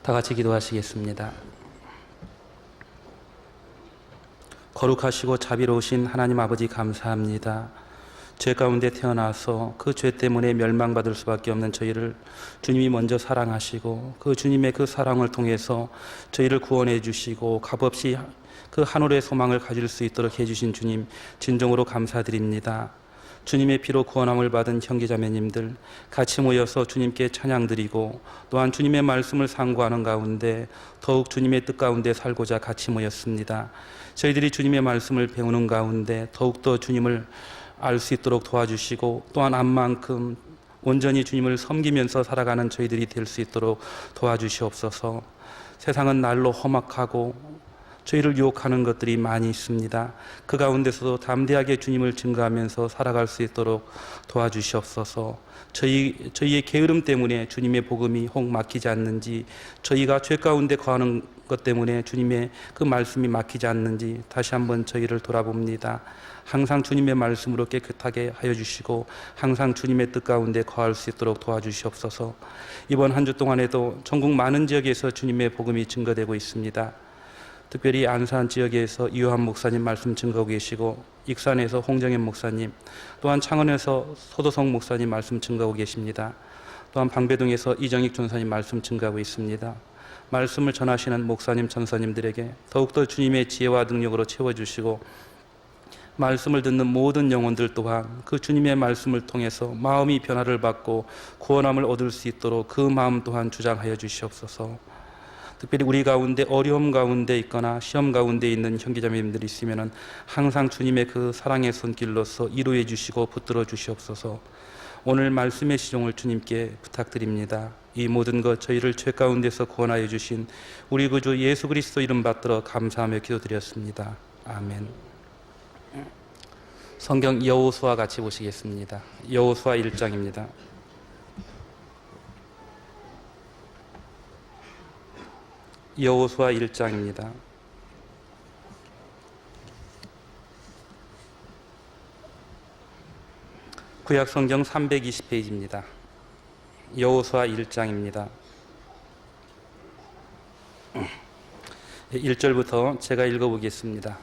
다 같이 기도하시겠습니다. 거룩하시고 자비로우신 하나님 아버지 감사합니다. 죄 가운데 태어나서 그 죄 때문에 멸망받을 수밖에 없는 저희를 주님이 먼저 사랑하시고 그 주님의 그 사랑을 통해서 저희를 구원해 주시고 값없이 그 하늘의 소망을 가질 수 있도록 해주신 주님 진정으로 감사드립니다. 주님의 피로 구원함을 받은 형제자매님들 같이 모여서 주님께 찬양드리고 또한 주님의 말씀을 상고하는 가운데 더욱 주님의 뜻 가운데 살고자 같이 모였습니다. 저희들이 주님의 말씀을 배우는 가운데 더욱더 주님을 알 수 있도록 도와주시고 또한 암만큼 온전히 주님을 섬기면서 살아가는 저희들이 될 수 있도록 도와주시옵소서. 세상은 날로 험악하고 저희를 유혹하는 것들이 많이 있습니다. 그 가운데서도 담대하게 주님을 증거하면서 살아갈 수 있도록 도와주시옵소서. 저희의 게으름 때문에 주님의 복음이 혹 막히지 않는지, 저희가 죄 가운데 거하는 것 때문에 주님의 그 말씀이 막히지 않는지 다시 한번 저희를 돌아봅니다. 항상 주님의 말씀으로 깨끗하게 하여 주시고 항상 주님의 뜻 가운데 거할 수 있도록 도와주시옵소서. 이번 한 주 동안에도 전국 많은 지역에서 주님의 복음이 증거되고 있습니다. 특별히 안산 지역에서 이호한 목사님 말씀 증거하고 계시고, 익산에서 홍정현 목사님, 또한 창원에서 소도성 목사님 말씀 증거하고 계십니다. 또한 방배동에서 이정익 전사님 말씀 증거하고 있습니다. 말씀을 전하시는 목사님, 전사님들에게 더욱더 주님의 지혜와 능력으로 채워주시고, 말씀을 듣는 모든 영혼들 또한 그 주님의 말씀을 통해서 마음이 변화를 받고 구원함을 얻을 수 있도록 그 마음 또한 주장하여 주시옵소서. 특별히 우리 가운데 어려움 가운데 있거나 시험 가운데 있는 형제자매님들이 있으면 항상 주님의 그 사랑의 손길로서 이루어 주시고 붙들어 주시옵소서. 오늘 말씀의 시종을 주님께 부탁드립니다. 이 모든 것 저희를 죄 가운데서 구원하여 주신 우리 구주 예수 그리스도 이름 받들어 감사하며 기도드렸습니다. 아멘. 성경 여호수아 같이 보시겠습니다. 여호수아 1장입니다. 여호수아 1장입니다. 구약 성경 320페이지입니다. 여호수아 1장입니다. 1절부터 제가 읽어보겠습니다.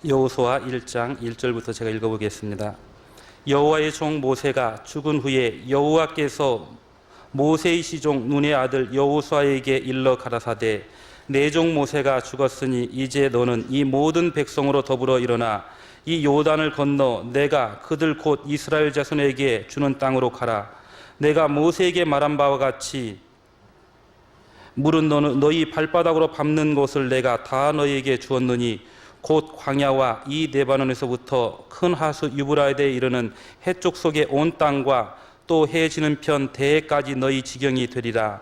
여호수아 1장 1절부터 제가 읽어보겠습니다. 여호와의 종 모세가 죽은 후에 여호와께서 모세의 시종 눈의 아들 여호수아에게 일러 가라사대, 내 종 모세가 죽었으니 이제 너는 이 모든 백성으로 더불어 일어나 이 요단을 건너 내가 그들 곧 이스라엘 자손에게 주는 땅으로 가라. 내가 모세에게 말한 바와 같이 물은 너희 발바닥으로 밟는 곳을 내가 다 너희에게 주었느니 곧 광야와 이 레바논에서부터 큰 하수 유브라데에 이르는 해쪽 속의 온 땅과 또 해 지는 편 대해까지 너희 지경이 되리라.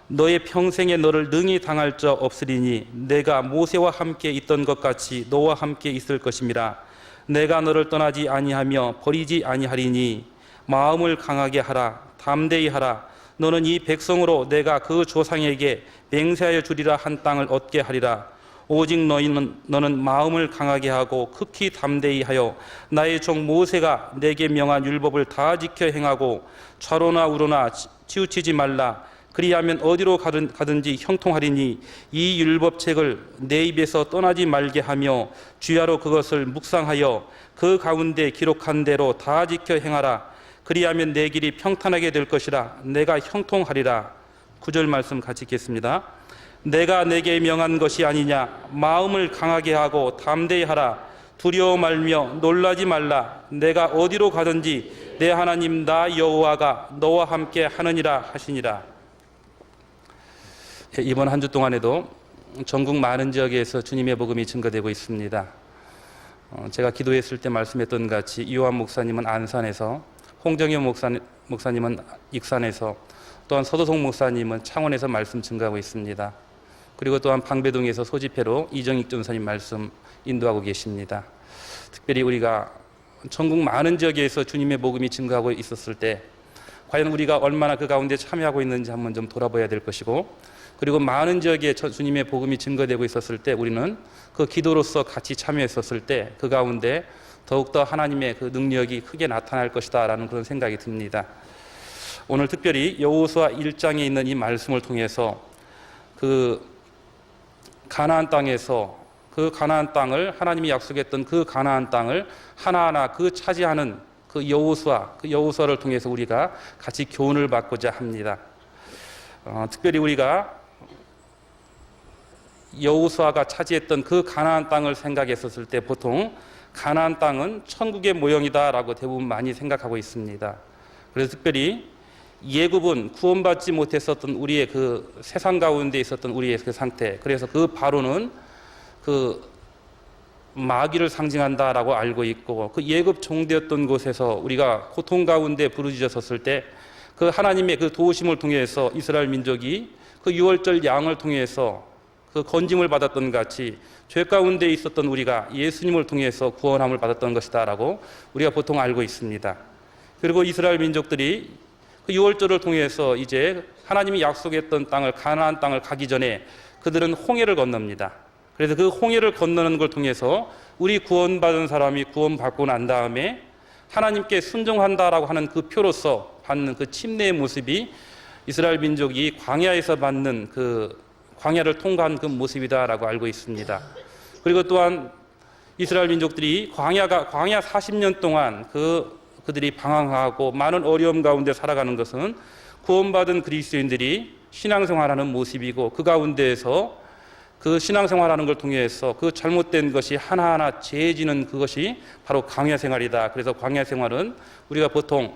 너의 평생에 너를 능히 당할 자 없으리니 내가 모세와 함께 있던 것 같이 너와 함께 있을 것임이라. 내가 너를 떠나지 아니하며 버리지 아니하리니 마음을 강하게 하라. 담대히 하라. 너는 이 백성으로 내가 그 조상에게 맹세하여 주리라 한 땅을 얻게 하리라. 오직 너는 마음을 강하게 하고 극히 담대히 하여 나의 종 모세가 내게 명한 율법을 다 지켜 행하고 좌로나 우로나 치우치지 말라. 그리하면 어디로 가든지 형통하리니 이 율법책을 내 입에서 떠나지 말게 하며 주야로 그것을 묵상하여 그 가운데 기록한 대로 다 지켜 행하라. 그리하면 내 길이 평탄하게 될 것이라. 내가 형통하리라. 9절 말씀 같이 읽겠습니다. 내가 내게 명한 것이 아니냐. 마음을 강하게 하고 담대히 하라. 두려워 말며 놀라지 말라. 내가 어디로 가든지 내 하나님 나 여호와가 너와 함께 하느니라 하시니라. 이번 한 주 동안에도 전국 많은 지역에서 주님의 복음이 증거되고 있습니다. 제가 기도했을 때 말씀했던 같이 이호한 목사님은 안산에서, 홍정현 목사님은 익산에서, 또한 서도성 목사님은 창원에서 말씀 증거하고 있습니다. 그리고 또한 방배동에서 소집회로 이정익 전사님 말씀 인도하고 계십니다. 특별히 우리가 전국 많은 지역에서 주님의 복음이 증거하고 있었을 때 과연 우리가 얼마나 그 가운데 참여하고 있는지 한번 좀 돌아봐야 될 것이고, 그리고 많은 지역에 주님의 복음이 증거되고 있었을 때 우리는 그 기도로서 같이 참여했었을 때 그 가운데 더욱더 하나님의 그 능력이 크게 나타날 것이다 라는 그런 생각이 듭니다. 오늘 특별히 여호수아 1장에 있는 이 말씀을 통해서 그 가나안 땅에서 그 가나안 땅을 하나님이 약속했던 그 가나안 땅을 하나하나 그 차지하는 그 여호수아를 통해서 우리가 같이 교훈을 받고자 합니다. 특별히 우리가 여호수아가 차지했던 그 가나안 땅을 생각했었을 때 보통 가나안 땅은 천국의 모형이다라고 대부분 많이 생각하고 있습니다. 그래서 특별히 예굽은 구원받지 못했었던 우리의 그 세상 가운데 있었던 우리의 그 상태, 그래서 그 바로는 그 마귀를 상징한다라고 알고 있고, 그 예굽 종되었던 곳에서 우리가 고통 가운데 부르짖었을 때 그 하나님의 그 도우심을 통해서 이스라엘 민족이 그 유월절 양을 통해서 그 건짐을 받았던 같이 죄 가운데 있었던 우리가 예수님을 통해서 구원함을 받았던 것이다라고 우리가 보통 알고 있습니다. 그리고 이스라엘 민족들이 그 유월절을 통해서 이제 하나님이 약속했던 땅을, 가나안 땅을 가기 전에 그들은 홍해를 건넙니다. 그래서 그 홍해를 건너는 걸 통해서 우리 구원받은 사람이 구원받고 난 다음에 하나님께 순종한다라고 하는 그 표로서 받는 그 침례의 모습이 이스라엘 민족이 광야에서 받는 그 광야를 통과한 그 모습이다라고 알고 있습니다. 그리고 또한 이스라엘 민족들이 광야 40년 동안 그들이 방황하고 많은 어려움 가운데 살아가는 것은 구원받은 그리스도인들이 신앙생활하는 모습이고, 그 가운데에서 그 신앙생활하는 걸 통해서 그 잘못된 것이 하나하나 제해지는 그것이 바로 광야생활이다. 그래서 광야생활은 우리가 보통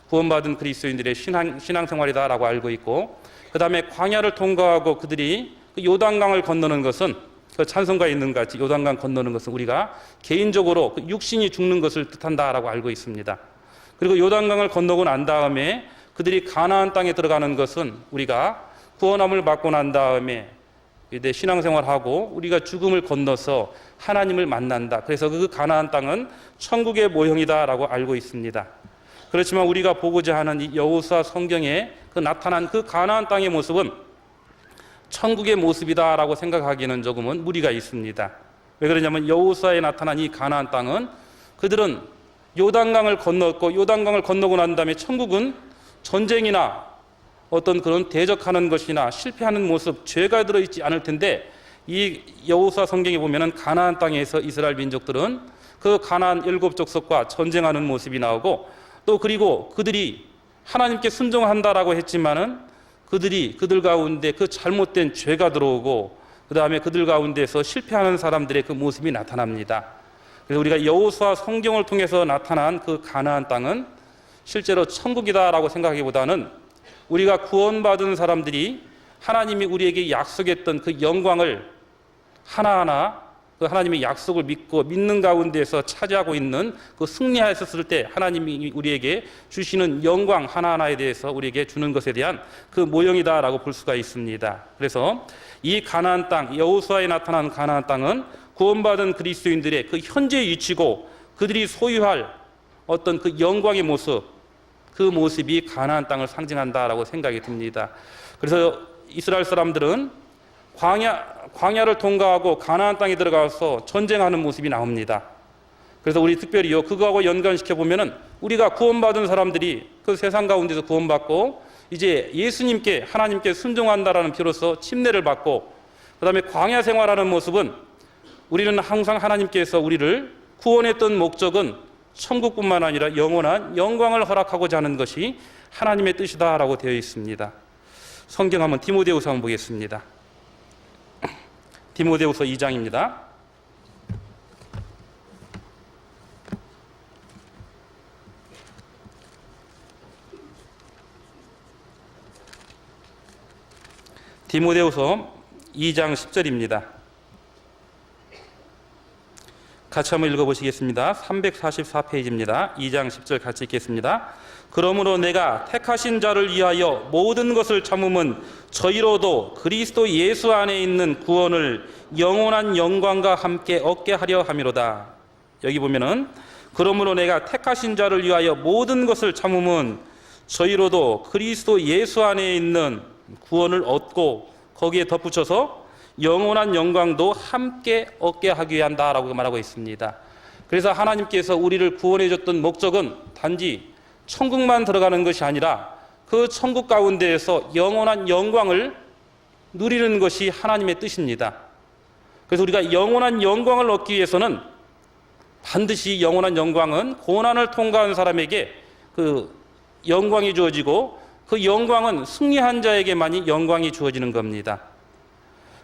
구원받은 그리스도인들의 신앙생활이다라고 알고 있고, 그 다음에 광야를 통과하고 그들이 그 요단강을 건너는 것은 그 찬송가에 있는 같이 요단강 건너는 것은 우리가 개인적으로 그 육신이 죽는 것을 뜻한다라고 알고 있습니다. 그리고 요단강을 건너고 난 다음에 그들이 가나안 땅에 들어가는 것은 우리가 구원함을 받고 난 다음에 이제 신앙생활하고 우리가 죽음을 건너서 하나님을 만난다. 그래서 그 가나안 땅은 천국의 모형이다라고 알고 있습니다. 그렇지만 우리가 보고자 하는 이 여호수아 성경에 그 나타난 그 가나안 땅의 모습은 천국의 모습이다라고 생각하기에는 조금은 무리가 있습니다. 왜 그러냐면 여호수아에 나타난 이 가나안 땅은 그들은 요단강을 건넜고, 요단강을 건너고 난 다음에 천국은 전쟁이나 어떤 그런 대적하는 것이나 실패하는 모습, 죄가 들어있지 않을 텐데, 이 여호수아 성경에 보면은 가나안 땅에서 이스라엘 민족들은 그 가나안 7족속과 전쟁하는 모습이 나오고, 또 그리고 그들이 하나님께 순종한다라고 했지만은 그들 가운데 그 잘못된 죄가 들어오고, 그 다음에 그들 가운데서 실패하는 사람들의 그 모습이 나타납니다. 그래서 우리가 여호수아 성경을 통해서 나타난 그 가나안 땅은 실제로 천국이다라고 생각하기보다는 우리가 구원받은 사람들이 하나님이 우리에게 약속했던 그 영광을 하나하나 그 하나님의 약속을 믿고 믿는 가운데서 차지하고 있는 그 승리하였을 때 하나님이 우리에게 주시는 영광 하나하나에 대해서 우리에게 주는 것에 대한 그 모형이다라고 볼 수가 있습니다. 그래서 이 가나안 땅, 여호수아에 나타난 가나안 땅은 구원받은 그리스도인들의 그 현재 위치고, 그들이 소유할 어떤 그 영광의 모습, 그 모습이 가나안 땅을 상징한다라고 생각이 듭니다. 그래서 이스라엘 사람들은 광야를 통과하고 가나안 땅에 들어가서 전쟁하는 모습이 나옵니다. 그래서 우리 특별히요, 그거하고 연관시켜 보면은 우리가 구원받은 사람들이 그 세상 가운데서 구원받고 이제 예수님께, 하나님께 순종한다라는 표로서 침례를 받고, 그 다음에 광야 생활하는 모습은 우리는 항상 하나님께서 우리를 구원했던 목적은 천국뿐만 아니라 영원한 영광을 허락하고자 하는 것이 하나님의 뜻이다라고 되어 있습니다. 성경 한번 디모데후서 한번 보겠습니다. 디모데후서 2장입니다. 디모데후서 2장 10절입니다. 같이 한번 읽어보시겠습니다. 344페이지입니다. 2장 10절 같이 읽겠습니다. 그러므로 내가 택하신 자를 위하여 모든 것을 참음은 저희로도 그리스도 예수 안에 있는 구원을 영원한 영광과 함께 얻게 하려 함이로다. 여기 보면은 그러므로 내가 택하신 자를 위하여 모든 것을 참음은 저희로도 그리스도 예수 안에 있는 구원을 얻고, 거기에 덧붙여서 영원한 영광도 함께 얻게 하기 위한다라고 말하고 있습니다. 그래서 하나님께서 우리를 구원해 줬던 목적은 단지 천국만 들어가는 것이 아니라 그 천국 가운데에서 영원한 영광을 누리는 것이 하나님의 뜻입니다. 그래서 우리가 영원한 영광을 얻기 위해서는 반드시 영원한 영광은 고난을 통과한 사람에게 그 영광이 주어지고 그 영광은 승리한 자에게만이 영광이 주어지는 겁니다.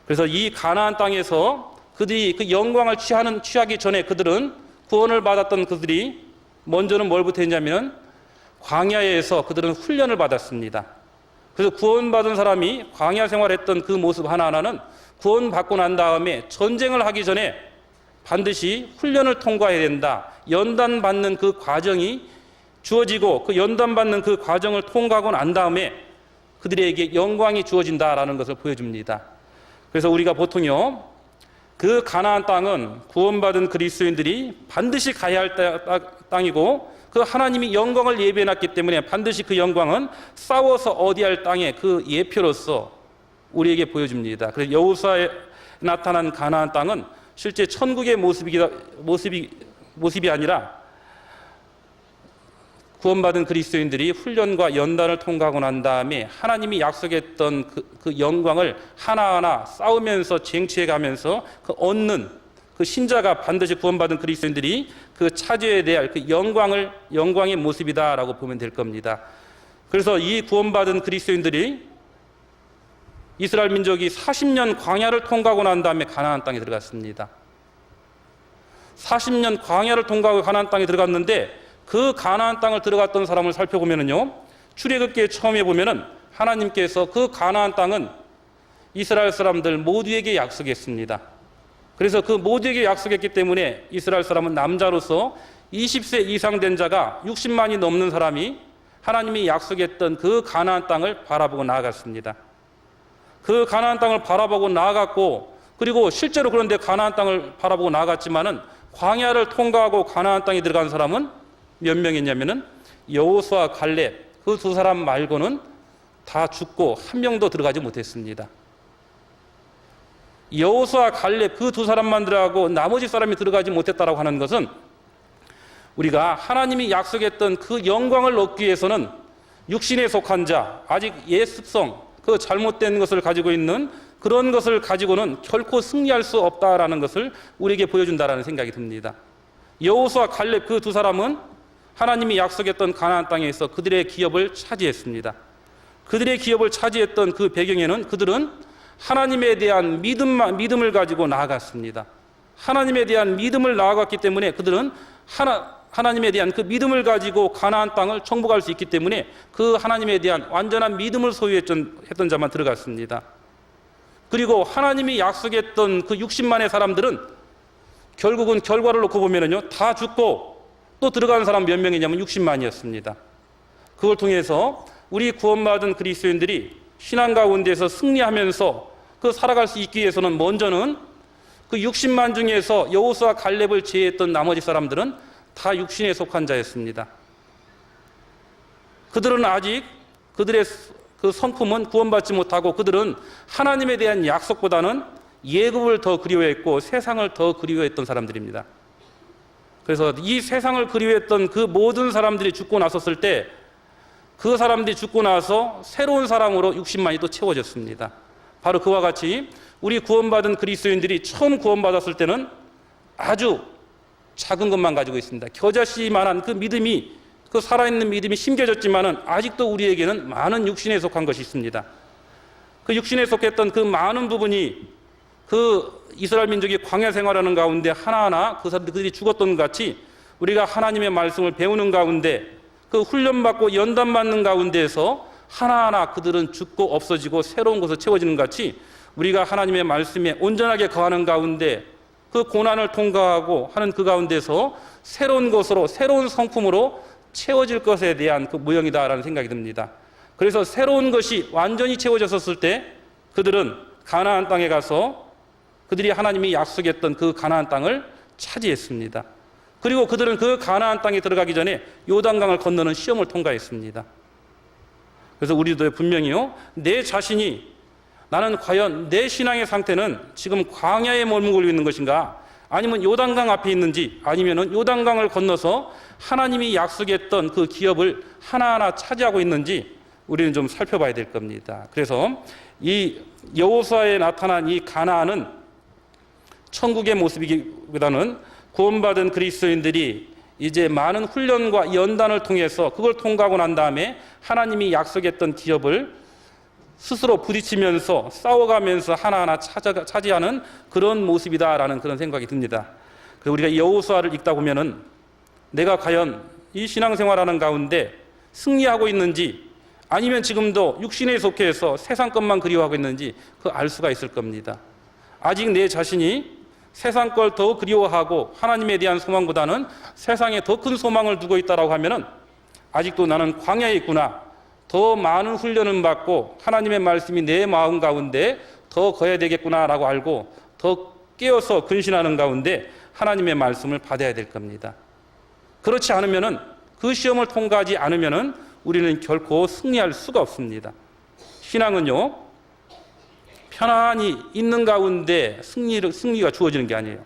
그래서 이 가나안 땅에서 그들이 그 영광을 취하기 전에 그들은 구원을 받았던 그들이 먼저는 뭘부터 했냐면 광야에서 그들은 훈련을 받았습니다. 그래서 구원받은 사람이 광야 생활했던 그 모습 하나하나는 구원받고 난 다음에 전쟁을 하기 전에 반드시 훈련을 통과해야 된다. 연단받는 그 과정이 주어지고 그 연단받는 그 과정을 통과하고 난 다음에 그들에게 영광이 주어진다라는 것을 보여줍니다. 그래서 우리가 보통요, 그 가나안 땅은 구원받은 그리스도인들이 반드시 가야 할 땅이고 그 하나님이 영광을 예비해놨기 때문에 반드시 그 영광은 싸워서 얻어야 할 땅의 그 예표로서 우리에게 보여줍니다. 그래서 여호수아에 나타난 가나안 땅은 실제 천국의 모습이 아니라 구원받은 그리스도인들이 훈련과 연단을 통과하고 난 다음에 하나님이 약속했던 그 영광을 하나하나 싸우면서 쟁취해가면서 그 얻는 그 신자가 반드시 구원받은 그리스도인들이 그 차지해야 될 그 영광의 모습이다라고 보면 될 겁니다. 그래서 이 구원받은 그리스도인들이 이스라엘 민족이 40년 광야를 통과하고 난 다음에 가나안 땅에 들어갔습니다. 40년 광야를 통과하고 가나안 땅에 들어갔는데 그 가나안 땅을 들어갔던 사람을 살펴보면요, 출애굽기에 처음에 보면은 하나님께서 그 가나안 땅은 이스라엘 사람들 모두에게 약속했습니다. 그래서 그 모두에게 약속했기 때문에 이스라엘 사람은 남자로서 20세 이상 된 자가 60만이 넘는 사람이 하나님이 약속했던 그 가나안 땅을 바라보고 나아갔습니다. 그 가나안 땅을 바라보고 나아갔고, 그리고 실제로 그런데 가나안 땅을 바라보고 나아갔지만은 광야를 통과하고 가나안 땅에 들어간 사람은 몇 명이냐면은 여호수아 갈렙 그 두 사람 말고는 다 죽고 한 명도 들어가지 못했습니다. 여호수아 갈렙 그 두 사람만 들어가고 나머지 사람이 들어가지 못했다라고 하는 것은 우리가 하나님이 약속했던 그 영광을 얻기 위해서는 육신에 속한 자, 아직 옛 습성, 그 잘못된 것을 가지고 있는 그런 것을 가지고는 결코 승리할 수 없다라는 것을 우리에게 보여준다라는 생각이 듭니다. 여호수아 갈렙 그 두 사람은 하나님이 약속했던 가나안 땅에서 그들의 기업을 차지했습니다. 그들의 기업을 차지했던 그 배경에는 그들은 하나님에 대한 믿음을 가지고 나아갔습니다. 하나님에 대한 믿음을 나아갔기 때문에 그들은 하나님에 대한 그 믿음을 가지고 가나안 땅을 정복할 수 있기 때문에 그 하나님에 대한 완전한 믿음을 소유했던 자만 들어갔습니다. 그리고 하나님이 약속했던 그 60만의 사람들은 결국은 결과를 놓고 보면은요, 다 죽고 또 들어간 사람 몇 명이냐면 60만이었습니다. 그걸 통해서 우리 구원받은 그리스도인들이 신앙 가운데서 승리하면서 그 살아갈 수 있기 위해서는 먼저는 그 60만 중에서 여호수아 갈렙을 제외했던 나머지 사람들은 다 육신에 속한 자였습니다. 그들은 아직 그들의 그 성품은 구원받지 못하고 그들은 하나님에 대한 약속보다는 예급을 더 그리워했고 세상을 더 그리워했던 사람들입니다. 그래서 이 세상을 그리워했던 그 모든 사람들이 죽고 나섰을 때 그 사람들이 죽고 나서 새로운 사람으로 60만이 또 채워졌습니다. 바로 그와 같이 우리 구원받은 그리스도인들이 처음 구원받았을 때는 아주 작은 것만 가지고 있습니다. 겨자씨만한 그 믿음이, 그 살아있는 믿음이 심겨졌지만은 아직도 우리에게는 많은 육신에 속한 것이 있습니다. 그 육신에 속했던 그 많은 부분이 그 이스라엘 민족이 광야 생활하는 가운데 하나하나 그들이 죽었던 것 같이 우리가 하나님의 말씀을 배우는 가운데 그 훈련받고 연단받는 가운데에서 하나하나 그들은 죽고 없어지고 새로운 것을 채워지는 것 같이 우리가 하나님의 말씀에 온전하게 거하는 가운데 그 고난을 통과하고 하는 그 가운데서 새로운 것으로, 새로운 성품으로 채워질 것에 대한 그 모형이다라는 생각이 듭니다. 그래서 새로운 것이 완전히 채워졌을 때 그들은 가나안 땅에 가서 그들이 하나님이 약속했던 그 가나안 땅을 차지했습니다. 그리고 그들은 그 가나안 땅에 들어가기 전에 요단강을 건너는 시험을 통과했습니다. 그래서 우리도 분명히요, 내 자신이 나는 과연 내 신앙의 상태는 지금 광야에 머물고 있는 것인가, 아니면 요단강 앞에 있는지, 아니면은 요단강을 건너서 하나님이 약속했던 그 기업을 하나하나 차지하고 있는지, 우리는 좀 살펴봐야 될 겁니다. 그래서 이 여호수아에 나타난 이 가나안은 천국의 모습이기보다는 구원받은 그리스도인들이 이제 많은 훈련과 연단을 통해서 그걸 통과하고 난 다음에 하나님이 약속했던 기업을 스스로 부딪히면서 싸워가면서 하나하나 차지하는 그런 모습이다라는 그런 생각이 듭니다. 그래서 우리가 여호수아를 읽다 보면은 내가 과연 이 신앙생활하는 가운데 승리하고 있는지 아니면 지금도 육신에 속해서 세상 것만 그리워하고 있는지 그 알 수가 있을 겁니다. 아직 내 자신이 세상 걸 더 그리워하고 하나님에 대한 소망보다는 세상에 더 큰 소망을 두고 있다라고 하면은 아직도 나는 광야에 있구나. 더 많은 훈련을 받고 하나님의 말씀이 내 마음 가운데 더 거해야 되겠구나라고 알고 더 깨어서 근신하는 가운데 하나님의 말씀을 받아야 될 겁니다. 그렇지 않으면은 그 시험을 통과하지 않으면은 우리는 결코 승리할 수가 없습니다. 신앙은요, 편안히 있는 가운데 승리가 주어지는 게 아니에요.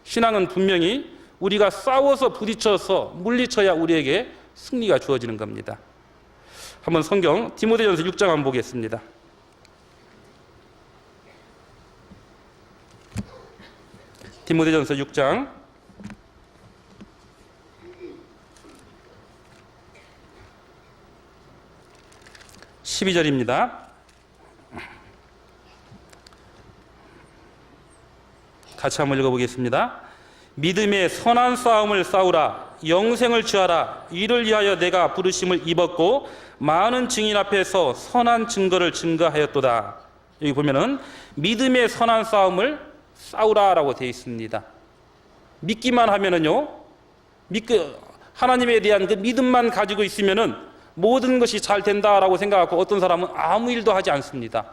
신앙은 분명히 우리가 싸워서 부딪혀서 물리쳐야 우리에게 승리가 주어지는 겁니다. 한번 성경 디모데전서 6장 한번 보겠습니다. 디모데전서 6장 12절입니다. 같이 한번 읽어보겠습니다. 믿음의 선한 싸움을 싸우라. 영생을 취하라. 이를 위하여 내가 부르심을 입었고 많은 증인 앞에서 선한 증거를 증거하였도다. 여기 보면은 믿음의 선한 싸움을 싸우라라고 되어 있습니다. 믿기만 하면은요, 하나님에 대한 그 믿음만 가지고 있으면은 모든 것이 잘 된다라고 생각하고 어떤 사람은 아무 일도 하지 않습니다.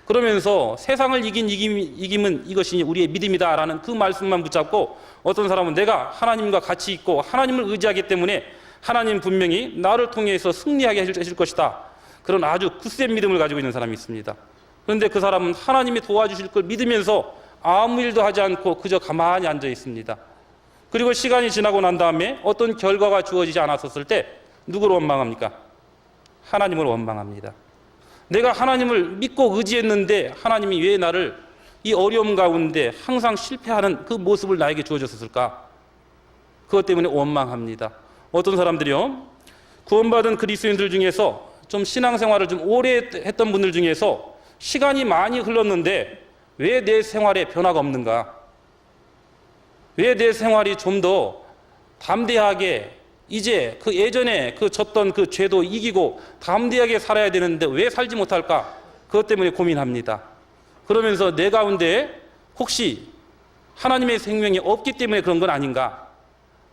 그러면서 세상을 이김은 이것이 우리의 믿음이다라는 그 말씀만 붙잡고 어떤 사람은 내가 하나님과 같이 있고 하나님을 의지하기 때문에 하나님 분명히 나를 통해서 승리하게 해줄 것이다. 그런 아주 굳센 믿음을 가지고 있는 사람이 있습니다. 그런데 그 사람은 하나님이 도와주실 걸 믿으면서 아무 일도 하지 않고 그저 가만히 앉아 있습니다. 그리고 시간이 지나고 난 다음에 어떤 결과가 주어지지 않았었을 때 누구를 원망합니까? 하나님을 원망합니다. 내가 하나님을 믿고 의지했는데 하나님이 왜 나를 이 어려움 가운데 항상 실패하는 그 모습을 나에게 주어졌을까? 그것 때문에 원망합니다. 어떤 사람들이요, 구원받은 그리스도인들 중에서 좀 신앙생활을 좀 오래 했던 분들 중에서 시간이 많이 흘렀는데 왜 내 생활에 변화가 없는가? 왜 내 생활이 좀 더 담대하게 이제 그 예전에 그 졌던 그 죄도 이기고 담대하게 살아야 되는데 왜 살지 못할까? 그것 때문에 고민합니다. 그러면서 내 가운데 혹시 하나님의 생명이 없기 때문에 그런 건 아닌가?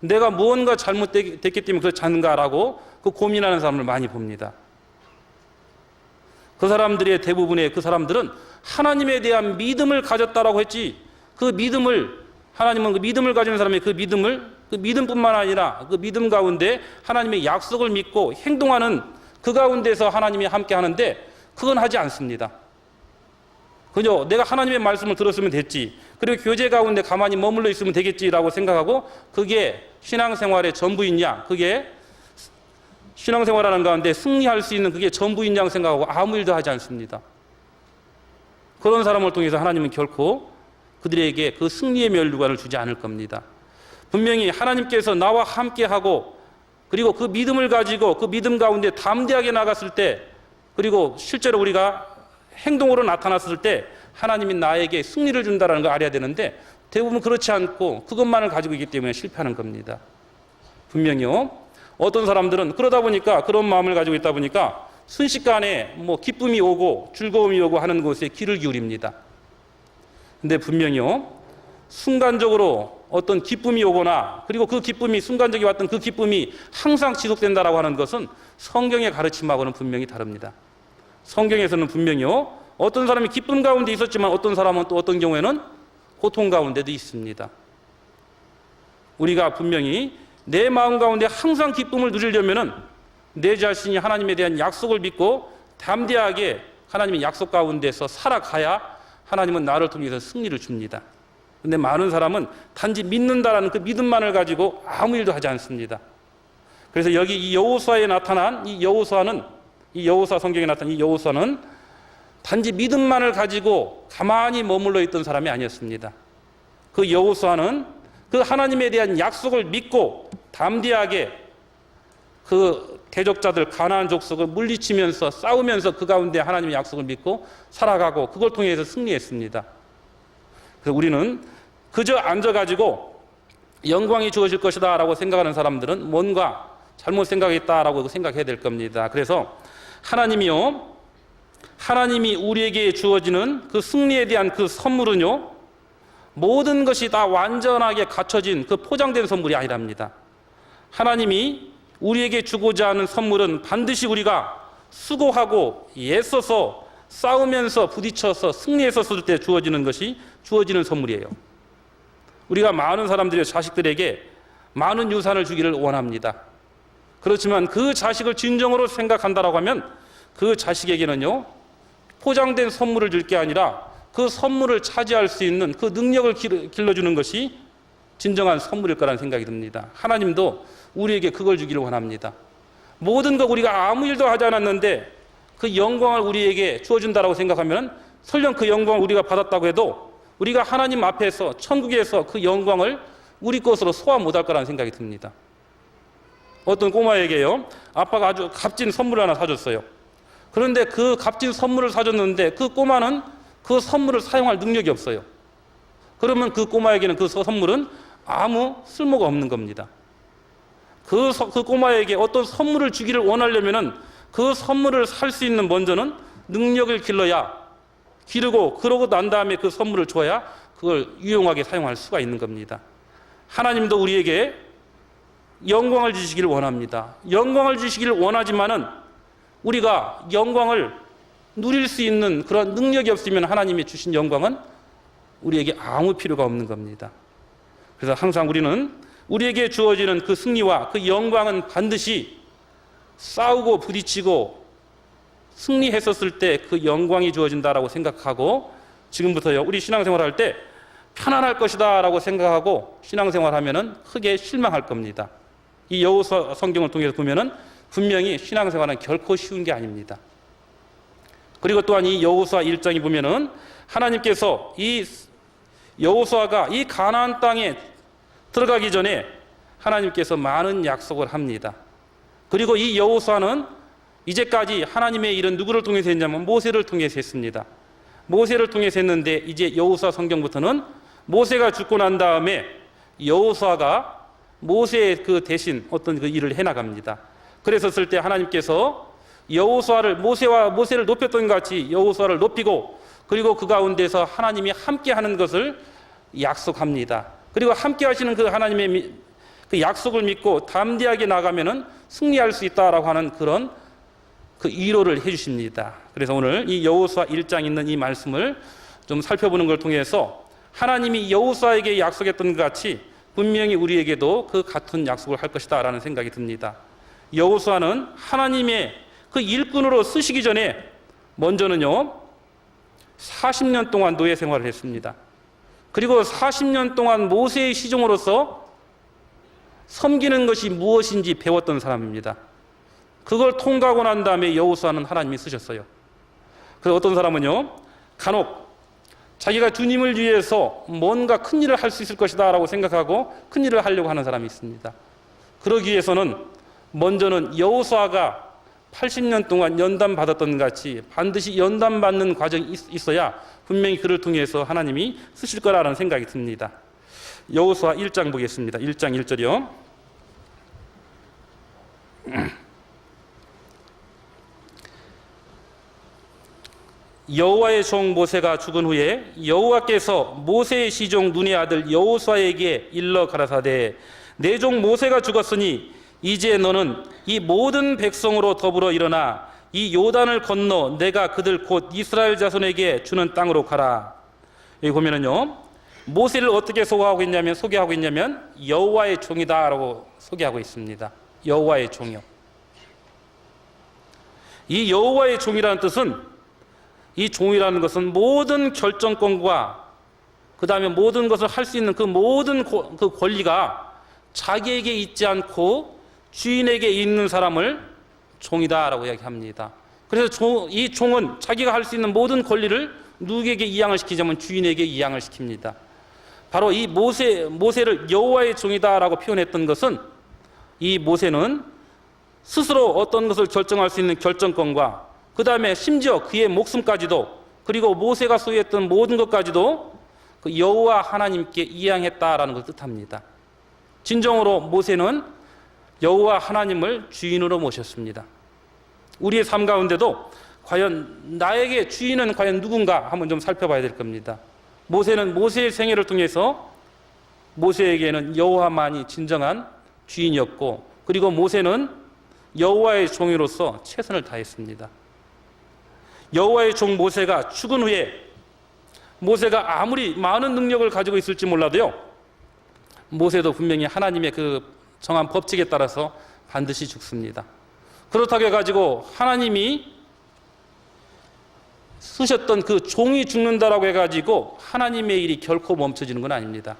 내가 무언가 잘못됐기 때문에 그렇지 않은가라고 그 고민하는 사람을 많이 봅니다. 그 사람들의 대부분의 그 사람들은 하나님에 대한 믿음을 가졌다라고 했지, 그 믿음을, 하나님은 그 믿음을 가진 사람의 그 믿음뿐만 아니라 그 믿음 가운데 하나님의 약속을 믿고 행동하는 그 가운데서 하나님이 함께 하는데 그건 하지 않습니다. 그저 내가 하나님의 말씀을 들었으면 됐지, 그리고 교제 가운데 가만히 머물러 있으면 되겠지라고 생각하고 그게 신앙생활의 전부이냐, 그게 신앙생활하는 가운데 승리할 수 있는 그게 전부인 양 생각하고 아무 일도 하지 않습니다. 그런 사람을 통해서 하나님은 결코 그들에게 그 승리의 면류관을 주지 않을 겁니다. 분명히 하나님께서 나와 함께하고 그리고 그 믿음을 가지고 그 믿음 가운데 담대하게 나갔을 때, 그리고 실제로 우리가 행동으로 나타났을 때 하나님이 나에게 승리를 준다는 걸 알아야 되는데 대부분 그렇지 않고 그것만을 가지고 있기 때문에 실패하는 겁니다. 분명히요, 어떤 사람들은 그러다 보니까, 그런 마음을 가지고 있다 보니까 순식간에 뭐 기쁨이 오고 즐거움이 오고 하는 곳에 귀를 기울입니다. 근데 분명히요, 순간적으로 어떤 기쁨이 오거나 그리고 그 기쁨이, 순간적이 왔던 그 기쁨이 항상 지속된다라고 하는 것은 성경의 가르침하고는 분명히 다릅니다. 성경에서는 분명히요, 어떤 사람이 기쁨 가운데 있었지만 어떤 사람은 또 어떤 경우에는 고통 가운데도 있습니다. 우리가 분명히 내 마음 가운데 항상 기쁨을 누리려면은 내 자신이 하나님에 대한 약속을 믿고 담대하게 하나님의 약속 가운데서 살아가야 하나님은 나를 통해서 승리를 줍니다. 그런데 많은 사람은 단지 믿는다라는 그 믿음만을 가지고 아무 일도 하지 않습니다. 그래서 여기 이 여호수아에 나타난 이 여호수아는 이 여호수아 성경에 나타난 이 여호수아는 단지 믿음만을 가지고 가만히 머물러 있던 사람이 아니었습니다. 그 여호수아는 그 하나님에 대한 약속을 믿고 담대하게 그 대적자들 가나안 족속을 물리치면서 싸우면서 그 가운데 하나님의 약속을 믿고 살아가고 그걸 통해서 승리했습니다. 그래서 우리는 그저 앉아가지고 영광이 주어질 것이다 라고 생각하는 사람들은 뭔가 잘못 생각했다라고 생각해야 될 겁니다. 그래서 하나님이 우리에게 주어지는 그 승리에 대한 그 선물은요, 모든 것이 다 완전하게 갖춰진 그 포장된 선물이 아니랍니다. 하나님이 우리에게 주고자 하는 선물은 반드시 우리가 수고하고 애써서 싸우면서 부딪혀서 승리했었을 때 주어지는 선물이에요. 우리가 많은 사람들이 자식들에게 많은 유산을 주기를 원합니다. 그렇지만 그 자식을 진정으로 생각한다라고 하면 그 자식에게는요, 포장된 선물을 줄 게 아니라 그 선물을 차지할 수 있는 그 능력을 길러주는 것이 진정한 선물일 거라는 생각이 듭니다. 하나님도 우리에게 그걸 주기를 원합니다. 모든 것 우리가 아무 일도 하지 않았는데 그 영광을 우리에게 주어준다라고 생각하면 설령 그 영광을 우리가 받았다고 해도 우리가 하나님 앞에서 천국에서 그 영광을 우리 것으로 소화 못할 거라는 생각이 듭니다. 어떤 꼬마에게요, 아빠가 아주 값진 선물을 하나 사줬어요. 그런데 그 값진 선물을 사줬는데 그 꼬마는 그 선물을 사용할 능력이 없어요. 그러면 그 꼬마에게는 그 선물은 아무 쓸모가 없는 겁니다. 그 꼬마에게 어떤 선물을 주기를 원하려면은 그 선물을 살 수 있는 먼저는 능력을 기르고 그러고 난 다음에 그 선물을 줘야 그걸 유용하게 사용할 수가 있는 겁니다. 하나님도 우리에게 영광을 주시기를 원합니다. 영광을 주시기를 원하지만은 우리가 영광을 누릴 수 있는 그런 능력이 없으면 하나님이 주신 영광은 우리에게 아무 필요가 없는 겁니다. 그래서 항상 우리는 우리에게 주어지는 그 승리와 그 영광은 반드시 싸우고 부딪히고 승리했었을 때 그 영광이 주어진다라고 생각하고 지금부터요, 우리 신앙생활 할 때 편안할 것이다 라고 생각하고 신앙생활 하면은 크게 실망할 겁니다. 이 여호수아 성경을 통해서 보면은 분명히 신앙생활은 결코 쉬운 게 아닙니다. 그리고 또한 이 여호수아 1장에 보면은 하나님께서 이 여호수아가 이 가나안 땅에 들어가기 전에 하나님께서 많은 약속을 합니다. 그리고 이 여호수아는 이제까지 하나님의 일은 누구를 통해서 했냐면 모세를 통해서 했습니다. 모세를 통해서 했는데 이제 여호수아 성경부터는 모세가 죽고 난 다음에 여호수아가 모세의 그 대신 어떤 그 일을 해나갑니다. 그랬었을 때 하나님께서 모세를 높였던 것 같이 여호수아를 높이고 그리고 그 가운데서 하나님이 함께 하는 것을 약속합니다. 그리고 함께 하시는 그 하나님의 그 약속을 믿고 담대하게 나가면은 승리할 수 있다라고 하는 그런 그 위로를 해주십니다. 그래서 오늘 이 여호수아 1장에 있는 이 말씀을 좀 살펴보는 걸 통해서 하나님이 여호수아에게 약속했던 것 같이 분명히 우리에게도 그 같은 약속을 할 것이다 라는 생각이 듭니다. 여호수아는 하나님의 그 일꾼으로 쓰시기 전에 먼저는요 40년 동안 노예 생활을 했습니다. 그리고 40년 동안 모세의 시종으로서 섬기는 것이 무엇인지 배웠던 사람입니다. 그걸 통과하고 난 다음에 여호수아는 하나님이 쓰셨어요. 그래서 어떤 사람은요 간혹 자기가 주님을 위해서 뭔가 큰 일을 할 수 있을 것이다 라고 생각하고 큰 일을 하려고 하는 사람이 있습니다. 그러기 위해서는 먼저는 여호수아가 80년 동안 연단받았던 같이 반드시 연단받는 과정이 있어야 분명히 그를 통해서 하나님이 쓰실 거라는 생각이 듭니다. 여호수아 1장 보겠습니다. 1장 1절이요. 여호와의 종 모세가 죽은 후에 여호와께서 모세의 시종 눈의 아들 여호수아에게 일러 가라사대 내 종 모세가 죽었으니 이제 너는 이 모든 백성으로 더불어 일어나 이 요단을 건너 내가 그들 곧 이스라엘 자손에게 주는 땅으로 가라. 여기 보면은요 모세를 어떻게 소개하고 있냐면 여호와의 종이다라고 소개하고 있습니다. 여호와의 종이요. 이 여호와의 종이라는 뜻은 이 종이라는 것은 모든 결정권과 그 다음에 모든 것을 할 수 있는 그 모든 그 권리가 자기에게 있지 않고 주인에게 있는 사람을 종이다라고 이야기합니다. 그래서 이 종은 자기가 할 수 있는 모든 권리를 누구에게 이양을 시키자면 주인에게 이양을 시킵니다. 바로 이 모세를 여호와의 종이다라고 표현했던 것은 이 모세는 스스로 어떤 것을 결정할 수 있는 결정권과 그 다음에 심지어 그의 목숨까지도 그리고 모세가 소유했던 모든 것까지도 그 여호와 하나님께 이양했다라는 것을 뜻합니다. 진정으로 모세는 여호와 하나님을 주인으로 모셨습니다. 우리의 삶 가운데도 과연 나에게 주인은 과연 누군가 한번 좀 살펴봐야 될 겁니다. 모세는 모세의 생애를 통해서 모세에게는 여호와만이 진정한 주인이었고, 그리고 모세는 여호와의 종으로서 최선을 다했습니다. 여호와의 종 모세가 죽은 후에 모세가 아무리 많은 능력을 가지고 있을지 몰라도요, 모세도 분명히 하나님의 그 정한 법칙에 따라서 반드시 죽습니다. 그렇다고 해가지고 하나님이 쓰셨던 그 종이 죽는다라고 해가지고 하나님의 일이 결코 멈춰지는 건 아닙니다.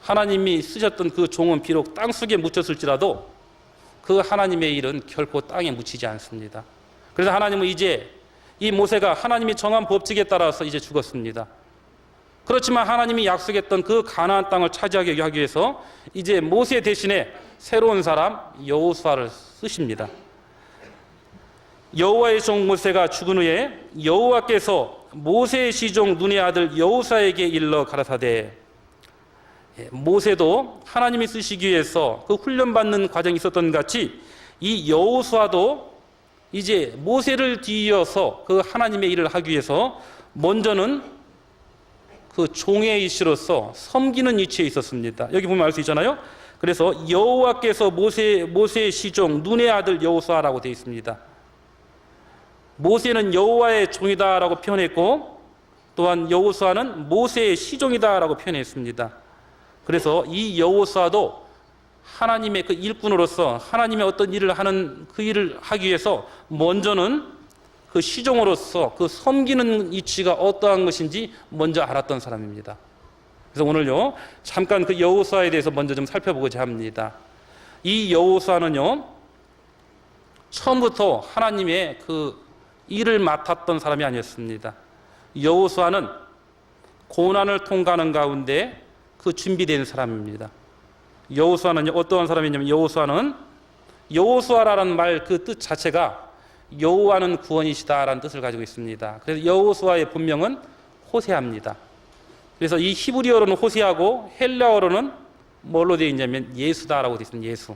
하나님이 쓰셨던 그 종은 비록 땅속에 묻혔을지라도 그 하나님의 일은 결코 땅에 묻히지 않습니다. 그래서 하나님은 이제 이 모세가 하나님이 정한 법칙에 따라서 이제 죽었습니다. 그렇지만 하나님이 약속했던 그 가나안 땅을 차지하게 하기 위해서 이제 모세 대신에 새로운 사람 여호수아를 쓰십니다. 여호와의 종 모세가 죽은 후에 여호와께서 모세의 시종 눈의 아들 여호수아에게 일러 가라사대, 모세도 하나님이 쓰시기 위해서 그 훈련받는 과정이 있었던 같이 이 여호수아도 이제 모세를 뒤이어서 그 하나님의 일을 하기 위해서 먼저는 그 종의 이시로서 섬기는 위치에 있었습니다. 여기 보면 알 수 있잖아요. 그래서 여호와께서 모세의 시종 눈의 아들 여호수아라고 되어 있습니다. 모세는 여호와의 종이다라고 표현했고, 또한 여호수아는 모세의 시종이다라고 표현했습니다. 그래서 이 여호수아도 하나님의 그 일꾼으로서 하나님의 어떤 일을 하는 그 일을 하기 위해서 먼저는 그 시종으로서 그 섬기는 이치가 어떠한 것인지 먼저 알았던 사람입니다. 그래서 오늘요 잠깐 그 여호수아에 대해서 먼저 좀 살펴보고자 합니다. 이 여호수아는요 처음부터 하나님의 그 일을 맡았던 사람이 아니었습니다. 여호수아는 고난을 통과하는 가운데 그 준비된 사람입니다. 여호수아는 어떠한 사람이냐면, 여호수아는 여호수아라는 말 그 뜻 자체가 여호와는 구원이시다라는 뜻을 가지고 있습니다. 그래서 여호수아의 본명은 호세아입니다. 그래서 이 히브리어로는 호세아고 헬라어로는 뭘로 되어 있냐면 예수다라고 되어 있습니다. 예수.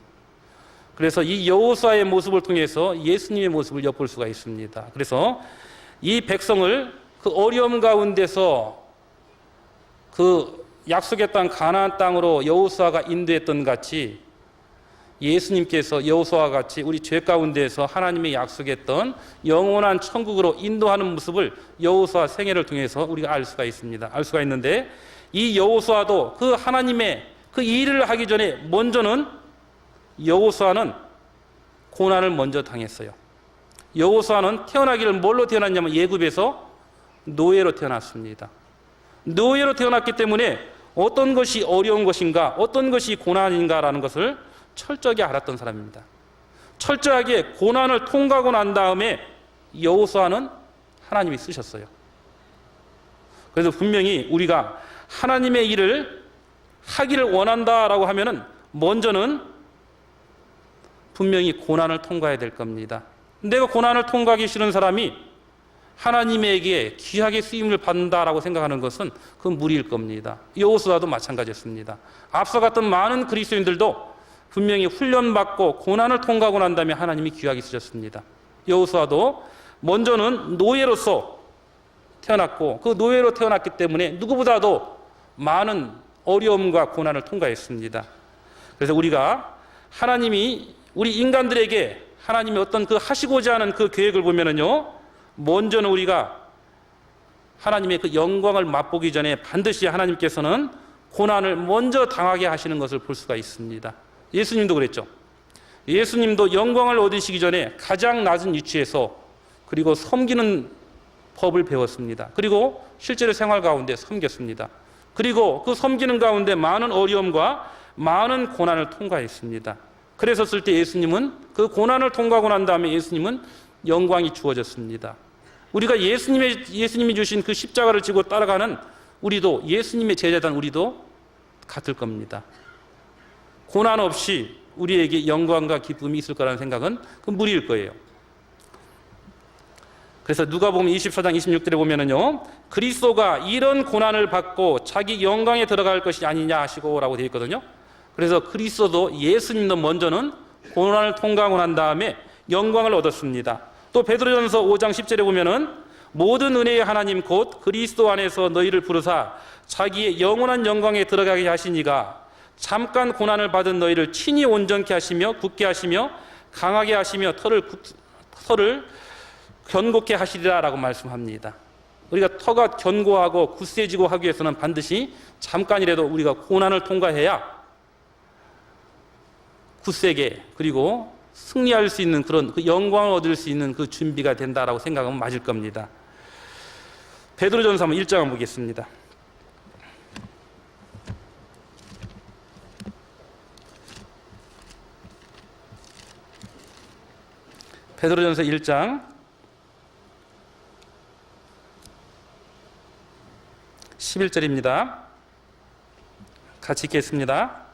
그래서 이 여호수아의 모습을 통해서 예수님의 모습을 엿볼 수가 있습니다. 그래서 이 백성을 그 어려움 가운데서 그 약속의 땅 가나안 땅으로 여호수아가 인도했던 같이 예수님께서 여호수아와 같이 우리 죄 가운데에서 하나님의 약속했던 영원한 천국으로 인도하는 모습을 여호수아 생애를 통해서 우리가 알 수가 있습니다. 알 수가 있는데, 이 여호수아도 그 하나님의 그 일을 하기 전에 먼저는 여호수아는 고난을 먼저 당했어요. 여호수아는 태어나기를 뭘로 태어났냐면 예굽에서 노예로 태어났습니다. 노예로 태어났기 때문에 어떤 것이 어려운 것인가, 어떤 것이 고난인가라는 것을 철저하게 알았던 사람입니다. 철저하게 고난을 통과하고 난 다음에 여호수아는 하나님이 쓰셨어요. 그래서 분명히 우리가 하나님의 일을 하기를 원한다라고 하면은 먼저는 분명히 고난을 통과해야 될 겁니다. 내가 고난을 통과하기 싫은 사람이 하나님에게 귀하게 쓰임을 받는다라고 생각하는 것은 그건 무리일 겁니다. 여호수아도 마찬가지였습니다. 앞서 갔던 많은 그리스도인들도 분명히 훈련받고 고난을 통과하고 난 다음에 하나님이 귀하게 쓰셨습니다. 여호수아도 먼저는 노예로서 태어났고, 그 노예로 태어났기 때문에 누구보다도 많은 어려움과 고난을 통과했습니다. 그래서 우리가 하나님이 우리 인간들에게 하나님이 어떤 그 하시고자 하는 그 계획을 보면은요, 먼저는 우리가 하나님의 그 영광을 맛보기 전에 반드시 하나님께서는 고난을 먼저 당하게 하시는 것을 볼 수가 있습니다. 예수님도 그랬죠. 예수님도 영광을 얻으시기 전에 가장 낮은 위치에서 그리고 섬기는 법을 배웠습니다. 그리고 실제로 생활 가운데 섬겼습니다. 그리고 그 섬기는 가운데 많은 어려움과 많은 고난을 통과했습니다. 그랬었을 때 예수님은 그 고난을 통과하고 난 다음에 예수님은 영광이 주어졌습니다. 우리가 예수님이 주신 그 십자가를 지고 따라가는 우리도, 예수님의 제자단 우리도 같을 겁니다. 고난 없이 우리에게 영광과 기쁨이 있을 거라는 생각은 그 무리일 거예요. 그래서 누가복음 24장 26절에 보면은요, 그리스도가 이런 고난을 받고 자기 영광에 들어갈 것이 아니냐 하시고 라고 되어 있거든요. 그래서 그리스도도, 예수님도 먼저는 고난을 통과하고 난 다음에 영광을 얻었습니다. 또 베드로전서 5장 10절에 보면은 모든 은혜의 하나님 곧 그리스도 안에서 너희를 부르사 자기의 영원한 영광에 들어가게 하시니가 잠깐 고난을 받은 너희를 친히 온전케 하시며 굳게 하시며 강하게 하시며 털을 견고케 하시리라 라고 말씀합니다. 우리가 터가 견고하고 굳세지고 하기 위해서는 반드시 잠깐이라도 우리가 고난을 통과해야 굳세게 그리고 승리할 수 있는 그런 그 영광을 얻을 수 있는 그 준비가 된다라고 생각하면 맞을 겁니다. 베드로전서 1장 한번 보겠습니다. 베드로전서 1장 11절입니다. 같이 읽겠습니다.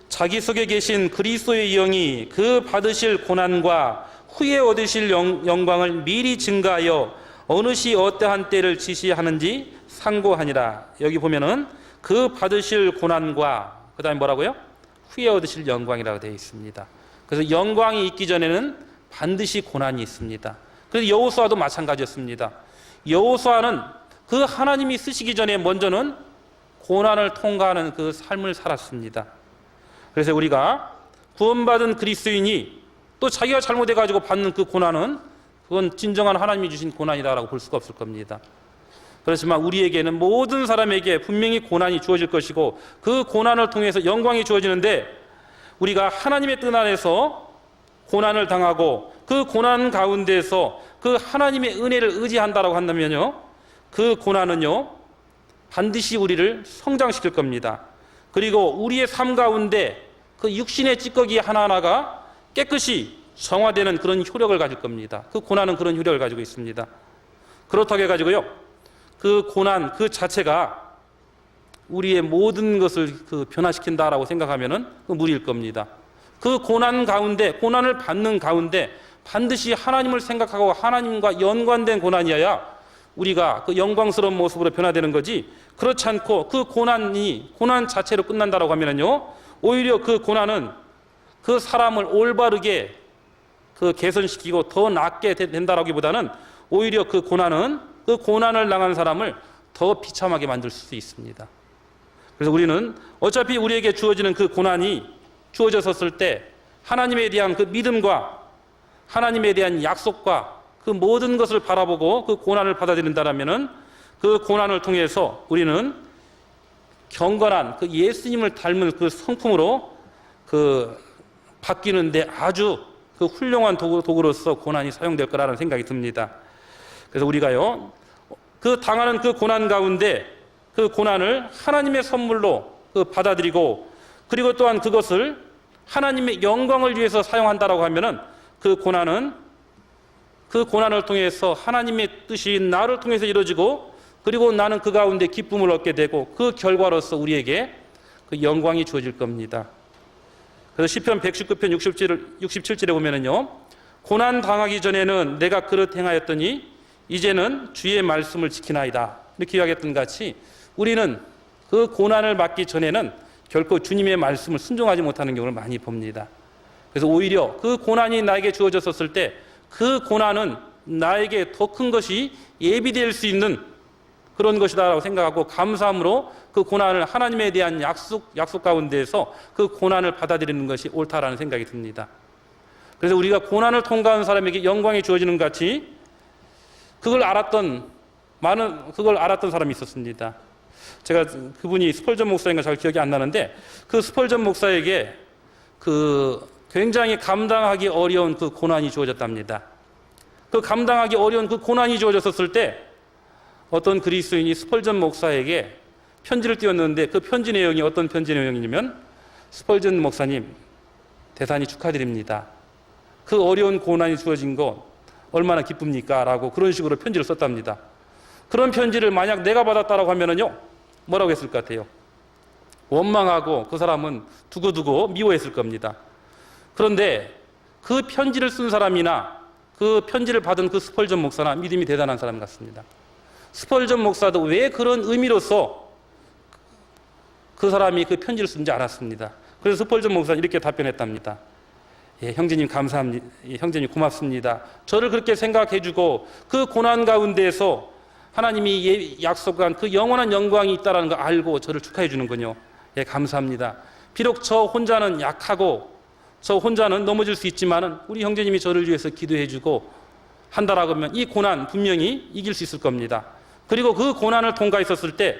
자기 속에 계신 그리스도의 영이 그 받으실 고난과 후에 얻으실 영광을 미리 증가하여 어느 시 어떠한 때를 지시하는지 상고하니라. 여기 보면은 그 받으실 고난과 그 다음에 뭐라고요? 후에 얻으실 영광이라고 되어 있습니다. 그래서 영광이 있기 전에는 반드시 고난이 있습니다. 그래서 여호수아도 마찬가지였습니다. 여호수아는 그 하나님이 쓰시기 전에 먼저는 고난을 통과하는 그 삶을 살았습니다. 그래서 우리가 구원받은 그리스도인이 또 자기가 잘못해가지고 받는 그 고난은 그건 진정한 하나님이 주신 고난이다라고 볼 수가 없을 겁니다. 그렇지만 우리에게는 모든 사람에게 분명히 고난이 주어질 것이고 그 고난을 통해서 영광이 주어지는데 우리가 하나님의 뜻 안에서 고난을 당하고 그 고난 가운데서 그 하나님의 은혜를 의지한다라고 한다면요, 그 고난은요 반드시 우리를 성장시킬 겁니다. 그리고 우리의 삶 가운데 그 육신의 찌꺼기 하나하나가 깨끗이 정화되는 그런 효력을 가질 겁니다. 그 고난은 그런 효력을 가지고 있습니다. 그렇다고 해가지고요, 그 고난 그 자체가 우리의 모든 것을 그 변화시킨다라고 생각하면은 그 무리일 겁니다. 그 고난 가운데, 고난을 받는 가운데 반드시 하나님을 생각하고 하나님과 연관된 고난이어야 우리가 그 영광스러운 모습으로 변화되는 거지, 그렇지 않고 그 고난이 고난 자체로 끝난다라고 하면은요, 오히려 그 고난은 그 사람을 올바르게 그 개선시키고 더 낫게 된다라기보다는 오히려 그 고난은 그 고난을 당한 사람을 더 비참하게 만들 수 있습니다. 그래서 우리는 어차피 우리에게 주어지는 그 고난이 주어졌을 때 하나님에 대한 그 믿음과 하나님에 대한 약속과 그 모든 것을 바라보고 그 고난을 받아들인다라면은 그 고난을 통해서 우리는 경건한 그 예수님을 닮은 그 성품으로 그 바뀌는데 아주 그 훌륭한 도구로서 고난이 사용될 거라는 생각이 듭니다. 그래서 우리가요, 그 당하는 그 고난 가운데 그 고난을 하나님의 선물로 그 받아들이고 그리고 또한 그것을 하나님의 영광을 위해서 사용한다라고 하면은 그 고난은 그 고난을 통해서 하나님의 뜻이 나를 통해서 이루어지고 그리고 나는 그 가운데 기쁨을 얻게 되고 그 결과로서 우리에게 그 영광이 주어질 겁니다. 그래서 시편 119편 67절에 보면은요, 고난 당하기 전에는 내가 그릇 행하였더니 이제는 주의 말씀을 지키나이다, 이렇게 이야기했던 같이 우리는 그 고난을 받기 전에는 결코 주님의 말씀을 순종하지 못하는 경우를 많이 봅니다. 그래서 오히려 그 고난이 나에게 주어졌을 때 그 고난은 나에게 더 큰 것이 예비될 수 있는 그런 것이다라고 생각하고 감사함으로 그 고난을 하나님에 대한 약속 가운데에서 그 고난을 받아들이는 것이 옳다라는 생각이 듭니다. 그래서 우리가 고난을 통과한 사람에게 영광이 주어지는 것 같이 그걸 알았던 사람이 있었습니다. 제가 그분이 스펄전 목사인가 잘 기억이 안 나는데 그 스펄전 목사에게 그 굉장히 감당하기 어려운 그 고난이 주어졌답니다. 그 감당하기 어려운 그 고난이 주어졌을 때 어떤 그리스도인이 스펄전 목사에게 편지를 띄웠는데 그 편지 내용이 어떤 편지 내용이냐면, 스펄전 목사님, 대단히 축하드립니다. 그 어려운 고난이 주어진 것 얼마나 기쁩니까? 라고 그런 식으로 편지를 썼답니다. 그런 편지를 만약 내가 받았다라고 하면은요, 뭐라고 했을 것 같아요? 원망하고 그 사람은 두고두고 미워했을 겁니다. 그런데 그 편지를 쓴 사람이나 그 편지를 받은 그 스펄전 목사나 믿음이 대단한 사람 같습니다. 스펄전 목사도 왜 그런 의미로서 그 사람이 그 편지를 쓴지 알았습니다. 그래서 스펄전 목사는 이렇게 답변했답니다. 예, 형제님 감사합니다. 예, 형제님 고맙습니다. 저를 그렇게 생각해주고 그 고난 가운데에서 하나님이 약속한 그 영원한 영광이 있다는 걸 알고 저를 축하해 주는군요. 예, 감사합니다. 비록 저 혼자는 약하고 저 혼자는 넘어질 수 있지만은 우리 형제님이 저를 위해서 기도해 주고 한다라고 하면 이 고난 분명히 이길 수 있을 겁니다. 그리고 그 고난을 통과했었을 때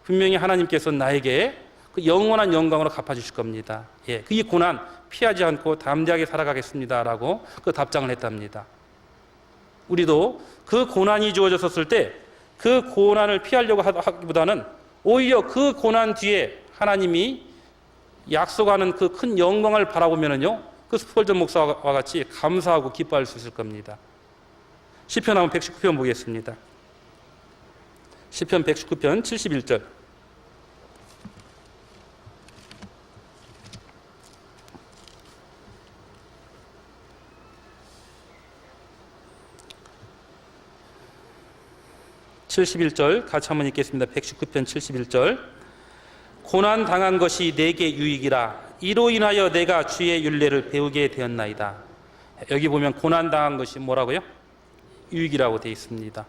분명히 하나님께서 나에게 그 영원한 영광으로 갚아주실 겁니다. 예, 이 고난 피하지 않고 담대하게 살아가겠습니다라고 그 답장을 했답니다. 우리도 그 고난이 주어졌었을 때 그 고난을 피하려고 하기보다는 오히려 그 고난 뒤에 하나님이 약속하는 그 큰 영광을 바라보면은요, 그 스펄전 목사와 같이 감사하고 기뻐할 수 있을 겁니다. 시편 한번 119편 보겠습니다. 시편 119편 71절. 같이 한번 읽겠습니다. 119편 71절. 고난 당한 것이 내게 유익이라 이로 인하여 내가 주의 율례를 배우게 되었나이다. 여기 보면 고난 당한 것이 뭐라고요? 유익이라고 되어 있습니다.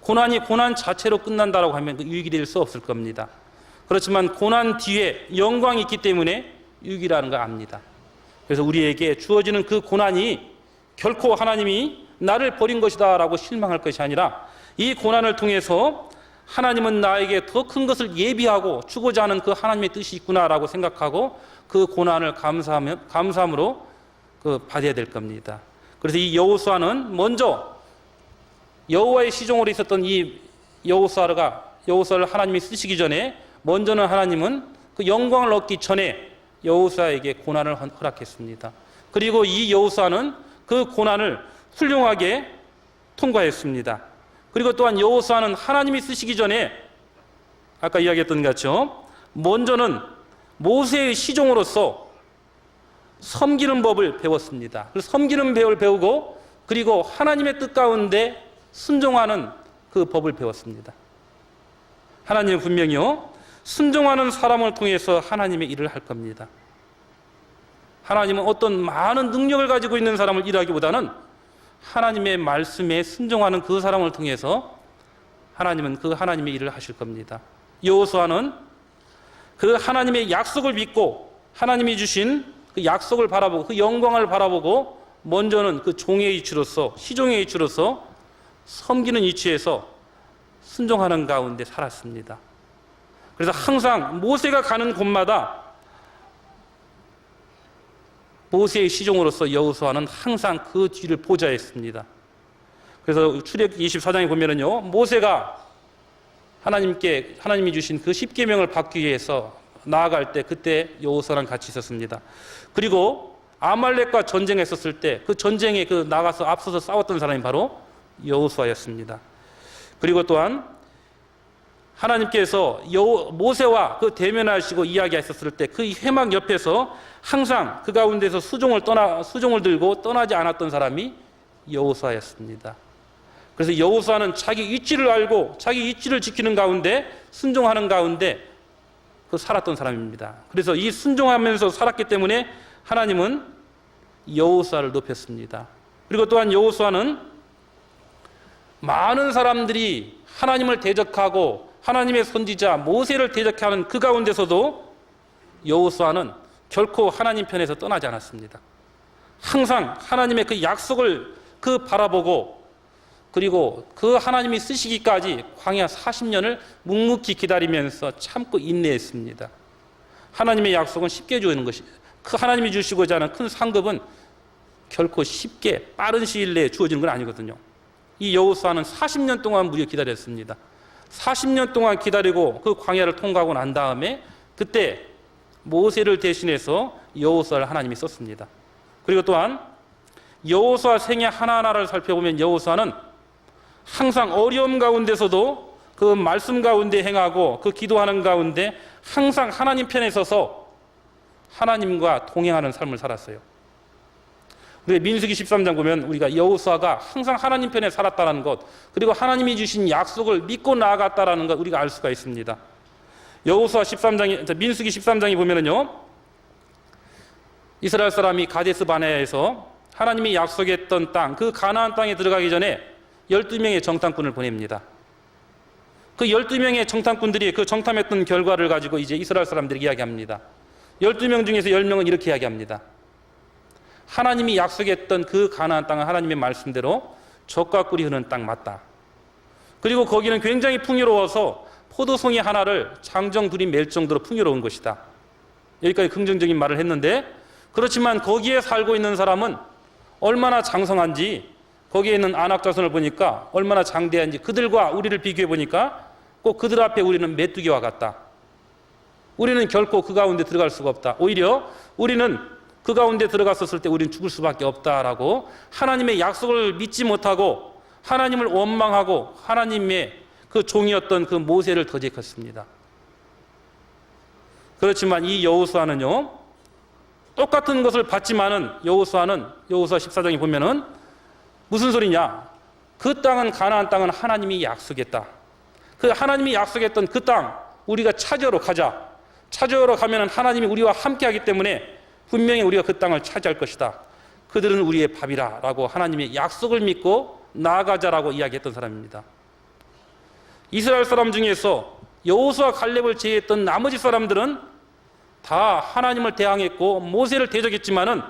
고난이 고난 자체로 끝난다라고 하면 그 유익이 될 수 없을 겁니다. 그렇지만 고난 뒤에 영광이 있기 때문에 유익이라는 걸 압니다. 그래서 우리에게 주어지는 그 고난이 결코 하나님이 나를 버린 것이다 라고 실망할 것이 아니라 이 고난을 통해서 하나님은 나에게 더 큰 것을 예비하고 주고자 하는 그 하나님의 뜻이 있구나라고 생각하고 그 고난을 감사함으로 받아야 될 겁니다. 그래서 이 여호수아는 먼저 여호와의 시종으로 있었던 이 여호수아를 하나님이 쓰시기 전에 먼저는 하나님은 그 영광을 얻기 전에 여호수아에게 고난을 허락했습니다. 그리고 이 여호수아는 그 고난을 훌륭하게 통과했습니다. 그리고 또한 여호수아는 하나님이 쓰시기 전에 아까 이야기했던 것 같죠? 먼저는 모세의 시종으로서 섬기는 법을 배웠습니다. 그래서 섬기는 법을 배우고 그리고 하나님의 뜻 가운데 순종하는 그 법을 배웠습니다. 하나님은 분명히요, 순종하는 사람을 통해서 하나님의 일을 할 겁니다. 하나님은 어떤 많은 능력을 가지고 있는 사람을 일하기보다는 하나님의 말씀에 순종하는 그 사람을 통해서 하나님은 그 하나님의 일을 하실 겁니다. 여호수아는 그 하나님의 약속을 믿고 하나님이 주신 그 약속을 바라보고 그 영광을 바라보고 먼저는 그 종의 이치로서 시종의 이치로서 섬기는 이치에서 순종하는 가운데 살았습니다. 그래서 항상 모세가 가는 곳마다 모세의 시종으로서 여호수아는 항상 그 뒤를 보좌했습니다. 그래서 출애굽기 24장에 보면은요, 모세가 하나님이 주신 그 십계명을 받기 위해서 나아갈 때 그때 여호수아랑 같이 있었습니다. 그리고 아말렉과 전쟁했었을 때 그 전쟁에 나가서 앞서서 싸웠던 사람이 바로 여호수아였습니다. 그리고 또한 하나님께서 모세와 그 대면하시고 이야기하셨을 때 그 회막 옆에서 항상 그 가운데서 수종을 들고 떠나지 않았던 사람이 여호수아였습니다. 그래서 여호수아는 자기 위치를 알고 자기 위치를 지키는 가운데 순종하는 가운데 살았던 사람입니다. 그래서 이 순종하면서 살았기 때문에 하나님은 여호수아를 높였습니다. 그리고 또한 여호수아는 많은 사람들이 하나님을 대적하고 하나님의 선지자 모세를 대적하는 그 가운데서도 여호수아는 결코 하나님 편에서 떠나지 않았습니다. 항상 하나님의 그 약속을 바라보고 그리고 그 하나님이 쓰시기까지 광야 40년을 묵묵히 기다리면서 참고 인내했습니다. 하나님의 약속은 쉽게 주는 것이 하나님이 주시고자 하는 큰 상급은 결코 쉽게 빠른 시일 내에 주어지는 건 아니거든요. 이 여호수아는 40년 동안 무려 기다렸습니다. 40년 동안 기다리고 그 광야를 통과하고 난 다음에 그때 모세를 대신해서 여호수아를 하나님이 썼습니다. 그리고 또한 여호수아 생애 하나하나를 살펴보면 여호수아는 항상 어려움 가운데서도 그 말씀 가운데 행하고 그 기도하는 가운데 항상 하나님 편에 서서 하나님과 동행하는 삶을 살았어요. 우리 민수기 13장 보면 우리가 여호수아가 항상 하나님 편에 살았다는 것, 그리고 하나님이 주신 약속을 믿고 나아갔다는 것 우리가 알 수가 있습니다. 여호수아 13장에, 민수기 13장에 보면은요, 이스라엘 사람이 가데스 바네아에서 하나님이 약속했던 땅, 그 가나안 땅에 들어가기 전에 12명의 정탐꾼을 보냅니다. 그 12명의 정탐꾼들이 그 정탐했던 결과를 가지고 이제 이스라엘 사람들에게 이야기합니다. 12명 중에서 10명은 이렇게 이야기합니다. 하나님이 약속했던 그 가나안 땅은 하나님의 말씀대로 젖과 꿀이 흐르는 땅 맞다. 그리고 거기는 굉장히 풍요로워서 포도송이 하나를 장정 둘이 맬 정도로 풍요로운 것이다. 여기까지 긍정적인 말을 했는데, 그렇지만 거기에 살고 있는 사람은 얼마나 장성한지, 거기에 있는 안악 자손을 보니까 얼마나 장대한지, 그들과 우리를 비교해 보니까 꼭 그들 앞에 우리는 메뚜기와 같다. 우리는 결코 그 가운데 들어갈 수가 없다. 오히려 우리는 그 가운데 들어갔었을 때 우리는 죽을 수밖에 없다라고 하나님의 약속을 믿지 못하고 하나님을 원망하고 하나님의 그 종이었던 그 모세를 더제했습니다. 그렇지만 이 여호수아는요, 똑같은 것을 받지만은 여호수아 14장에 보면은 무슨 소리냐? 그 땅은 가나안 땅은 하나님이 약속했다. 그 하나님이 약속했던 그 땅 우리가 차지하러 가자. 차지하러 가면은 하나님이 우리와 함께하기 때문에 분명히 우리가 그 땅을 차지할 것이다. 그들은 우리의 밥이라라고 하나님의 약속을 믿고 나아가자라고 이야기했던 사람입니다. 이스라엘 사람 중에서 여호수아 갈렙을 제외했던 나머지 사람들은 다 하나님을 대항했고 모세를 대적했지만은,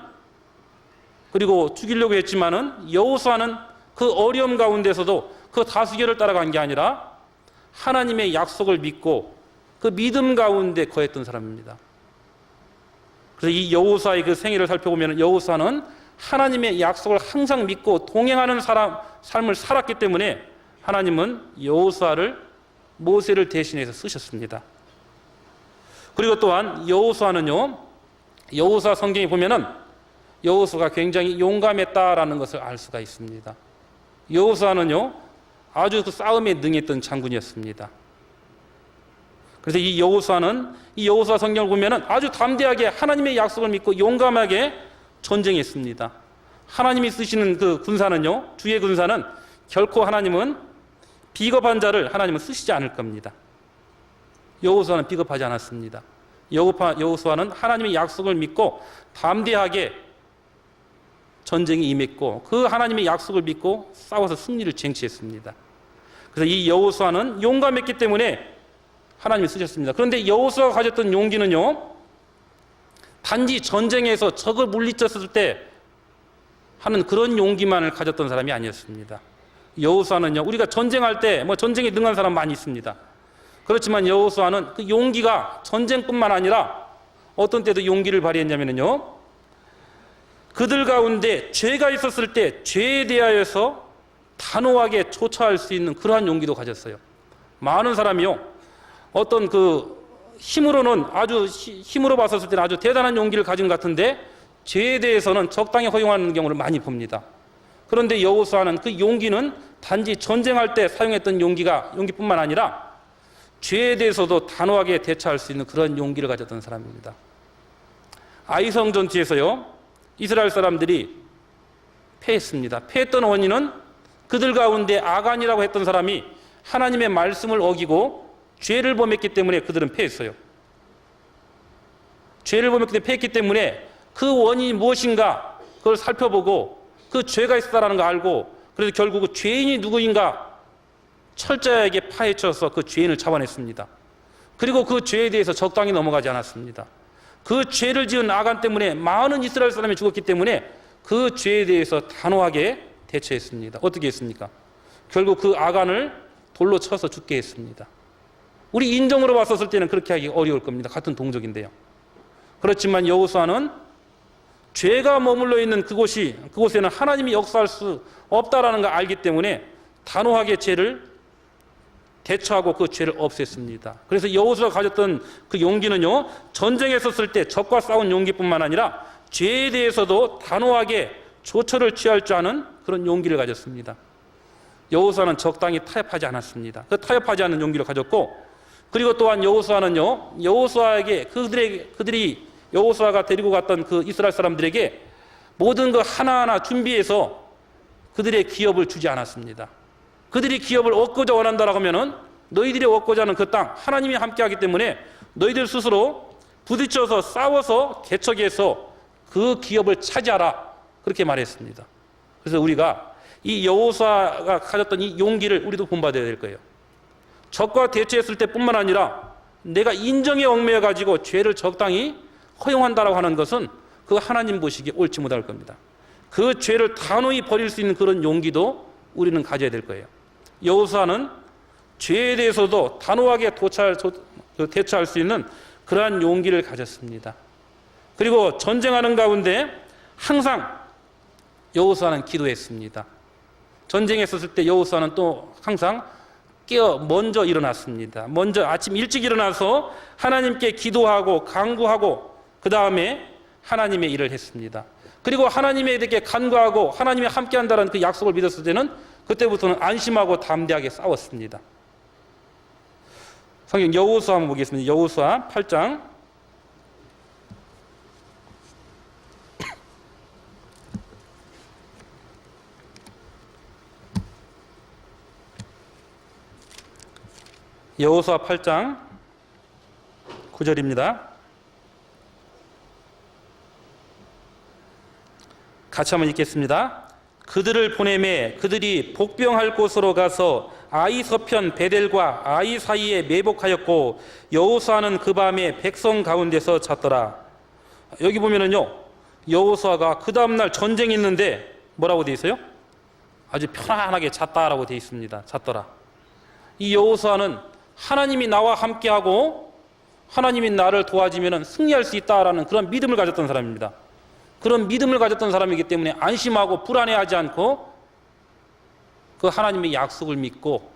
그리고 죽이려고 했지만은 여호수아는 그 어려움 가운데서도 그 다수결을 따라간 게 아니라 하나님의 약속을 믿고 그 믿음 가운데 거했던 사람입니다. 그래서 이 여호수아의 그 생애를 살펴보면 여호수아는 하나님의 약속을 항상 믿고 동행하는 삶을 살았기 때문에 하나님은 여호수아를 모세를 대신해서 쓰셨습니다. 그리고 또한 여호수아는요, 여호수아 성경에 보면은 여호수아가 굉장히 용감했다라는 것을 알 수가 있습니다. 여호수아는요, 아주 그 싸움에 능했던 장군이었습니다. 그래서 이 여호수아는 이 여호수아 성경을 보면은 아주 담대하게 하나님의 약속을 믿고 용감하게 전쟁했습니다. 하나님이 쓰시는 그 군사는요, 주의 군사는 결코 하나님은 비겁한 자를 하나님은 쓰시지 않을 겁니다. 여호수아는 비겁하지 않았습니다. 여호수아는 하나님의 약속을 믿고 담대하게 전쟁에 임했고 그 하나님의 약속을 믿고 싸워서 승리를 쟁취했습니다. 그래서 이 여호수아는 용감했기 때문에 하나님이 쓰셨습니다. 그런데 여호수아가 가졌던 용기는요, 단지 전쟁에서 적을 물리쳤을 때 하는 그런 용기만을 가졌던 사람이 아니었습니다. 여호수아는요, 우리가 전쟁할 때 전쟁에 능한 사람 많이 있습니다. 그렇지만 여호수아는 그 용기가 전쟁뿐만 아니라 어떤 때도 용기를 발휘했냐면요, 그들 가운데 죄가 있었을 때 죄에 대하여서 단호하게 조처할 수 있는 그러한 용기도 가졌어요. 많은 사람이요, 어떤 그 힘으로는 아주 힘으로 봤었을 때는 아주 대단한 용기를 가진 것 같은데 죄에 대해서는 적당히 허용하는 경우를 많이 봅니다. 그런데 여호수아는 그 용기는 단지 전쟁할 때 사용했던 용기뿐만 아니라 죄에 대해서도 단호하게 대처할 수 있는 그런 용기를 가졌던 사람입니다. 아이성 전투에서요, 이스라엘 사람들이 패했습니다. 패했던 원인은 그들 가운데 아간이라고 했던 사람이 하나님의 말씀을 어기고 죄를 범했기 때문에 그들은 패했어요. 죄를 범했기 때문에 패했기 때문에 그 원인이 무엇인가 그걸 살펴보고 그 죄가 있었다는 걸 알고, 그래서 결국 그 죄인이 누구인가 철저하게 파헤쳐서 그 죄인을 잡아냈습니다. 그리고 그 죄에 대해서 적당히 넘어가지 않았습니다. 그 죄를 지은 아간 때문에 많은 이스라엘 사람이 죽었기 때문에 그 죄에 대해서 단호하게 대처했습니다. 어떻게 했습니까? 결국 그 아간을 돌로 쳐서 죽게 했습니다. 우리 인정으로 봤었을 때는 그렇게 하기 어려울 겁니다. 같은 동족인데요. 그렇지만 여호수아는 죄가 머물러 있는 그곳에는 하나님이 역사할 수 없다라는 걸 알기 때문에 단호하게 죄를 대처하고 그 죄를 없앴습니다. 그래서 여호수아가 가졌던 그 용기는요, 전쟁에 섰을 때 적과 싸운 용기뿐만 아니라 죄에 대해서도 단호하게 조처를 취할 줄 아는 그런 용기를 가졌습니다. 여호수아는 적당히 타협하지 않았습니다. 그 타협하지 않는 용기를 가졌고, 그리고 또한 여호수아는요, 여호수아에게 그들이 여호수아가 데리고 갔던 그 이스라엘 사람들에게 모든 거 하나하나 준비해서 그들의 기업을 주지 않았습니다. 그들이 기업을 얻고자 원한다라고 하면은 너희들이 얻고자 하는 그 땅 하나님이 함께하기 때문에 너희들 스스로 부딪혀서 싸워서 개척해서 그 기업을 차지하라, 그렇게 말했습니다. 그래서 우리가 이 여호수아가 가졌던 이 용기를 우리도 본받아야 될 거예요. 적과 대처했을 때뿐만 아니라 내가 인정에 얽매여 가지고 죄를 적당히 허용한다라고 하는 것은 그 하나님 보시기에 옳지 못할 겁니다. 그 죄를 단호히 버릴 수 있는 그런 용기도 우리는 가져야 될 거예요. 여호수아는 죄에 대해서도 단호하게 대처할 수 있는 그러한 용기를 가졌습니다. 그리고 전쟁하는 가운데 항상 여호수아는 기도했습니다. 전쟁에 있었을 때 여호수아는 또 항상 먼저 일어났습니다. 먼저 아침 일찍 일어나서 하나님께 기도하고 간구하고 그 다음에 하나님의 일을 했습니다. 그리고 하나님에게 간구하고 하나님이 함께한다는 그 약속을 믿었을 때는 그때부터는 안심하고 담대하게 싸웠습니다. 성경 여호수아 한번 보겠습니다. 여호수아 8장 여호수아 8장 9절입니다. 같이 한번 읽겠습니다. 그들을 보내매 그들이 복병할 곳으로 가서 아이 서편 베델과 아이 사이에 매복하였고 여호수아는 그 밤에 백성 가운데서 잤더라. 여기 보면은요, 여호수아가 그 다음날 전쟁이 있는데 뭐라고 되어 있어요? 아주 편안하게 잤다라고 되어 있습니다. 잤더라. 이 여호수아는 하나님이 나와 함께하고 하나님이 나를 도와주면 승리할 수 있다라는 그런 믿음을 가졌던 사람입니다. 그런 믿음을 가졌던 사람이기 때문에 안심하고 불안해하지 않고 그 하나님의 약속을 믿고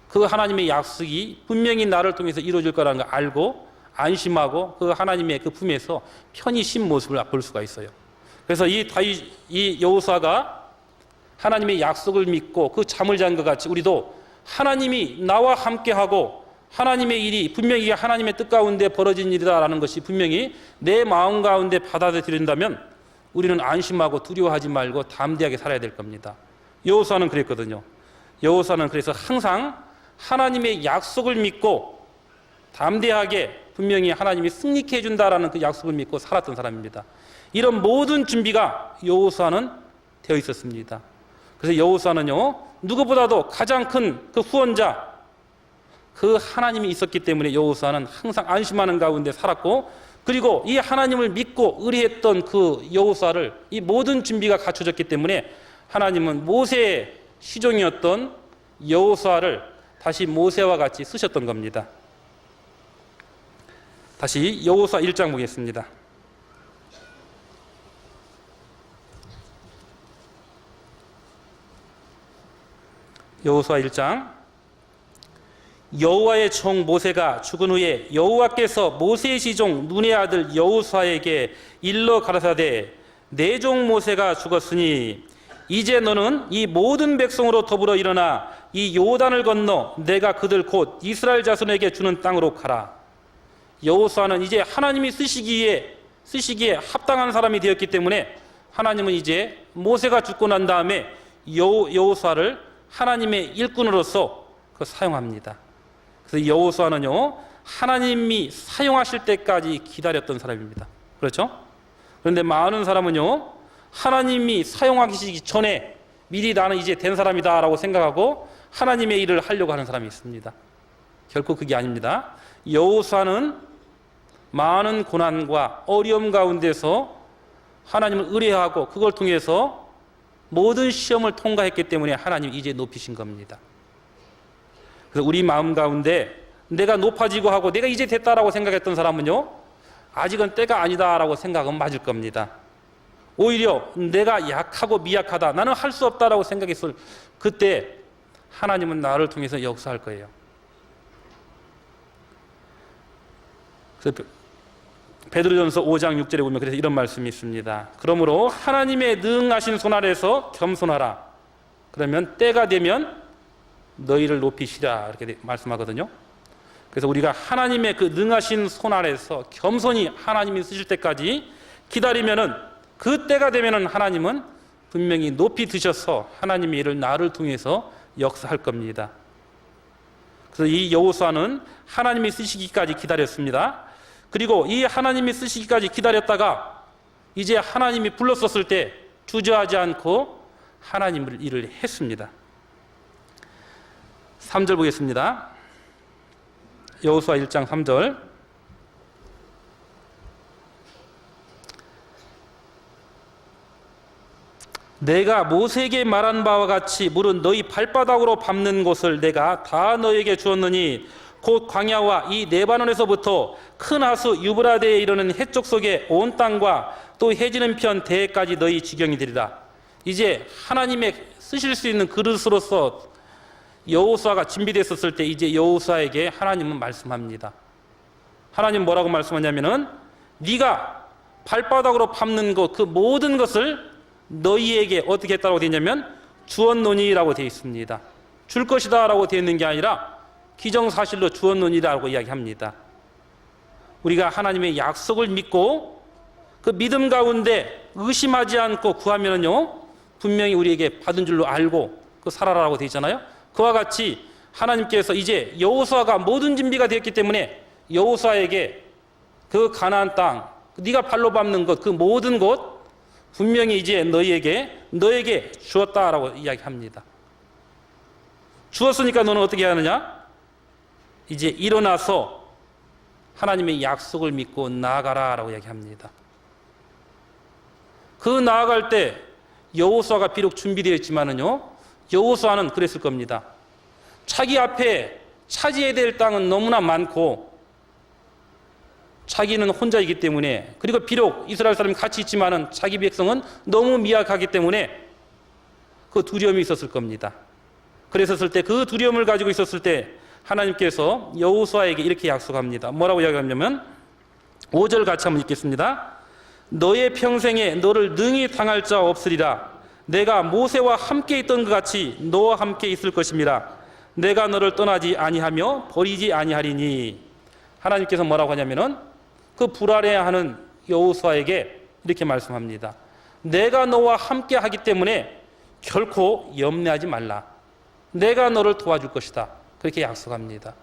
그 하나님의 약속이 분명히 나를 통해서 이루어질 거라는 걸 알고 안심하고 그 하나님의 그 품에서 편히 쉰 모습을 볼 수가 있어요. 그래서 이 여호수아가 하나님의 약속을 믿고 그 잠을 잔 것 같이 우리도 하나님이 나와 함께하고 하나님의 일이 분명히 하나님의 뜻 가운데 벌어진 일이다라는 것이 분명히 내 마음 가운데 받아들인다면 우리는 안심하고 두려워하지 말고 담대하게 살아야 될 겁니다. 여호수아는 그랬거든요. 여호수아는 그래서 항상 하나님의 약속을 믿고 담대하게 분명히 하나님이 승리케 해준다라는 그 약속을 믿고 살았던 사람입니다. 이런 모든 준비가 여호수아는 되어 있었습니다. 그래서 여호수아는요, 누구보다도 가장 큰 그 후원자 그 하나님이 있었기 때문에 여호수아는 항상 안심하는 가운데 살았고, 그리고 이 하나님을 믿고 의뢰했던 그 여호수아를 이 모든 준비가 갖춰졌기 때문에 하나님은 모세의 시종이었던 여호수아를 다시 모세와 같이 쓰셨던 겁니다. 다시 여호수아 1장 보겠습니다. 여호수아 1장. 여호와의 종 모세가 죽은 후에 여호와께서 모세의 시종 눈의 아들 여호수아에게 일러 가라사대 내 종 모세가 죽었으니 이제 너는 이 모든 백성으로 더불어 일어나 이 요단을 건너 내가 그들 곧 이스라엘 자손에게 주는 땅으로 가라. 여호수아는 이제 하나님이 쓰시기에 합당한 사람이 되었기 때문에 하나님은 이제 모세가 죽고 난 다음에 여호수아를 하나님의 일꾼으로서 사용합니다. 그래서 여호수아는요, 하나님이 사용하실 때까지 기다렸던 사람입니다. 그렇죠? 그런데 많은 사람은요, 하나님이 사용하시기 전에 미리 나는 이제 된 사람이다 라고 생각하고 하나님의 일을 하려고 하는 사람이 있습니다. 결코 그게 아닙니다. 여호수아는 많은 고난과 어려움 가운데서 하나님을 의뢰하고 그걸 통해서 모든 시험을 통과했기 때문에 하나님이 이제 높이신 겁니다. 그래서 우리 마음 가운데 내가 높아지고 하고 내가 이제 됐다라고 생각했던 사람은요, 아직은 때가 아니다라고 생각은 맞을 겁니다. 오히려 내가 약하고 미약하다, 나는 할 수 없다라고 생각했을 그때 하나님은 나를 통해서 역사할 거예요. 그래서 베드로전서 5장 6절에 보면 그래서 이런 말씀이 있습니다. 그러므로 하나님의 능하신 손 아래서 겸손하라. 그러면 때가 되면 너희를 높이시라, 이렇게 말씀하거든요. 그래서 우리가 하나님의 그 능하신 손 아래서 겸손히 하나님이 쓰실 때까지 기다리면은, 그 때가 되면은 하나님은 분명히 높이 드셔서 하나님의 일을 나를 통해서 역사할 겁니다. 그래서 이 여호수아는 하나님이 쓰시기까지 기다렸습니다. 그리고 이 하나님이 쓰시기까지 기다렸다가 이제 하나님이 불렀었을 때 주저하지 않고 하나님의 일을 했습니다. 3절 보겠습니다. 여호수아 1장 3절. 내가 모세에게 말한 바와 같이 물은 너희 발바닥으로 밟는 곳을 내가 다 너에게 주었느니 곧 광야와 이 레바논에서부터 큰 하수 유브라데에 이르는 해쪽 속에 온 땅과 또 해지는 편 대해까지 너희 지경이 되리라. 이제 하나님의 쓰실 수 있는 그릇으로서 여호수아가 준비됐었을 때 이제 여호수아에게 하나님은 말씀합니다. 하나님 뭐라고 말씀하냐면은 네가 발바닥으로 밟는 것 그 모든 것을 너희에게 어떻게 했다고 되어 있냐면 주었노니라고 되어 있습니다. 줄 것이다 라고 되어 있는 게 아니라 기정사실로 주었노니라고 이야기합니다. 우리가 하나님의 약속을 믿고 그 믿음 가운데 의심하지 않고 구하면은요 분명히 우리에게 받은 줄로 알고 그 살아라라고 되어 있잖아요. 그와 같이 하나님께서 이제 여호수아가 모든 준비가 되었기 때문에 여호수아에게 그 가나안 땅 네가 발로 밟는 것 그 모든 곳 분명히 이제 너에게 주었다라고 이야기합니다. 주었으니까 너는 어떻게 하느냐? 이제 일어나서 하나님의 약속을 믿고 나아가라라고 이야기합니다. 그 나아갈 때 여호수아가 비록 준비되어 있지만은요, 여호수아는 그랬을 겁니다. 자기 앞에 차지해야 될 땅은 너무나 많고 자기는 혼자이기 때문에, 그리고 비록 이스라엘 사람이 같이 있지만은 자기 백성은 너무 미약하기 때문에 그 두려움이 있었을 겁니다. 그랬었을 때 그 두려움을 가지고 있었을 때 하나님께서 여호수아에게 이렇게 약속합니다. 뭐라고 이야기하냐면 5절 같이 한번 읽겠습니다. 너의 평생에 너를 능히 당할 자 없으리라. 내가 모세와 함께 있던 것 같이 너와 함께 있을 것임이라. 내가 너를 떠나지 아니하며 버리지 아니하리니. 하나님께서 뭐라고 하냐면은 그 불안해하는 여호수아에게 이렇게 말씀합니다. 내가 너와 함께 하기 때문에 결코 염려하지 말라. 내가 너를 도와줄 것이다. 그렇게 약속합니다.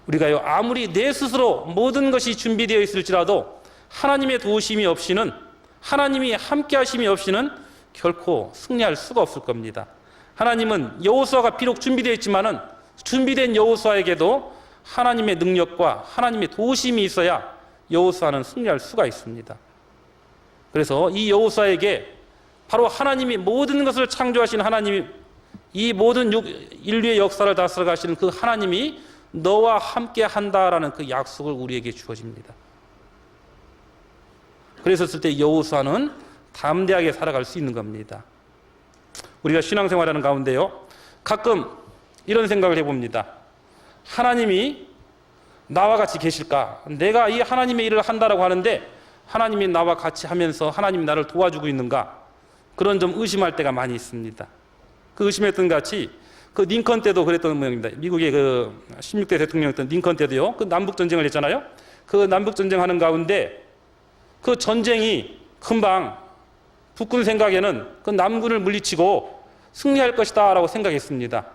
우리가요 아무리 내 스스로 모든 것이 준비되어 있을지라도 하나님의 도우심이 없이는, 하나님이 함께 하심이 없이는 결코 승리할 수가 없을 겁니다. 하나님은 여호수아가 비록 준비되어 있지만은 준비된 여호수아에게도 하나님의 능력과 하나님의 도우심이 있어야 여호수아는 승리할 수가 있습니다. 그래서 이 여호수아에게 바로 하나님이 모든 것을 창조하신 하나님이, 이 모든 인류의 역사를 다스려 가시는 그 하나님이 너와 함께 한다라는 그 약속을 우리에게 주어집니다. 그랬었을 때 여호수아는 담대하게 살아갈 수 있는 겁니다. 우리가 신앙생활하는 가운데요 가끔 이런 생각을 해봅니다. 하나님이 나와 같이 계실까? 내가 이 하나님의 일을 한다라고 하는데 하나님이 나와 같이 하면서 하나님이 나를 도와주고 있는가? 그런 좀 의심할 때가 많이 있습니다. 그 의심했던 같이 그 링컨 때도 그랬던 모양입니다. 미국의 그 16대 대통령이었던 링컨 때도요 그 남북 전쟁을 했잖아요. 그 남북 전쟁하는 가운데 그 전쟁이 금방 북군 생각에는 그 남군을 물리치고 승리할 것이다 라고 생각했습니다.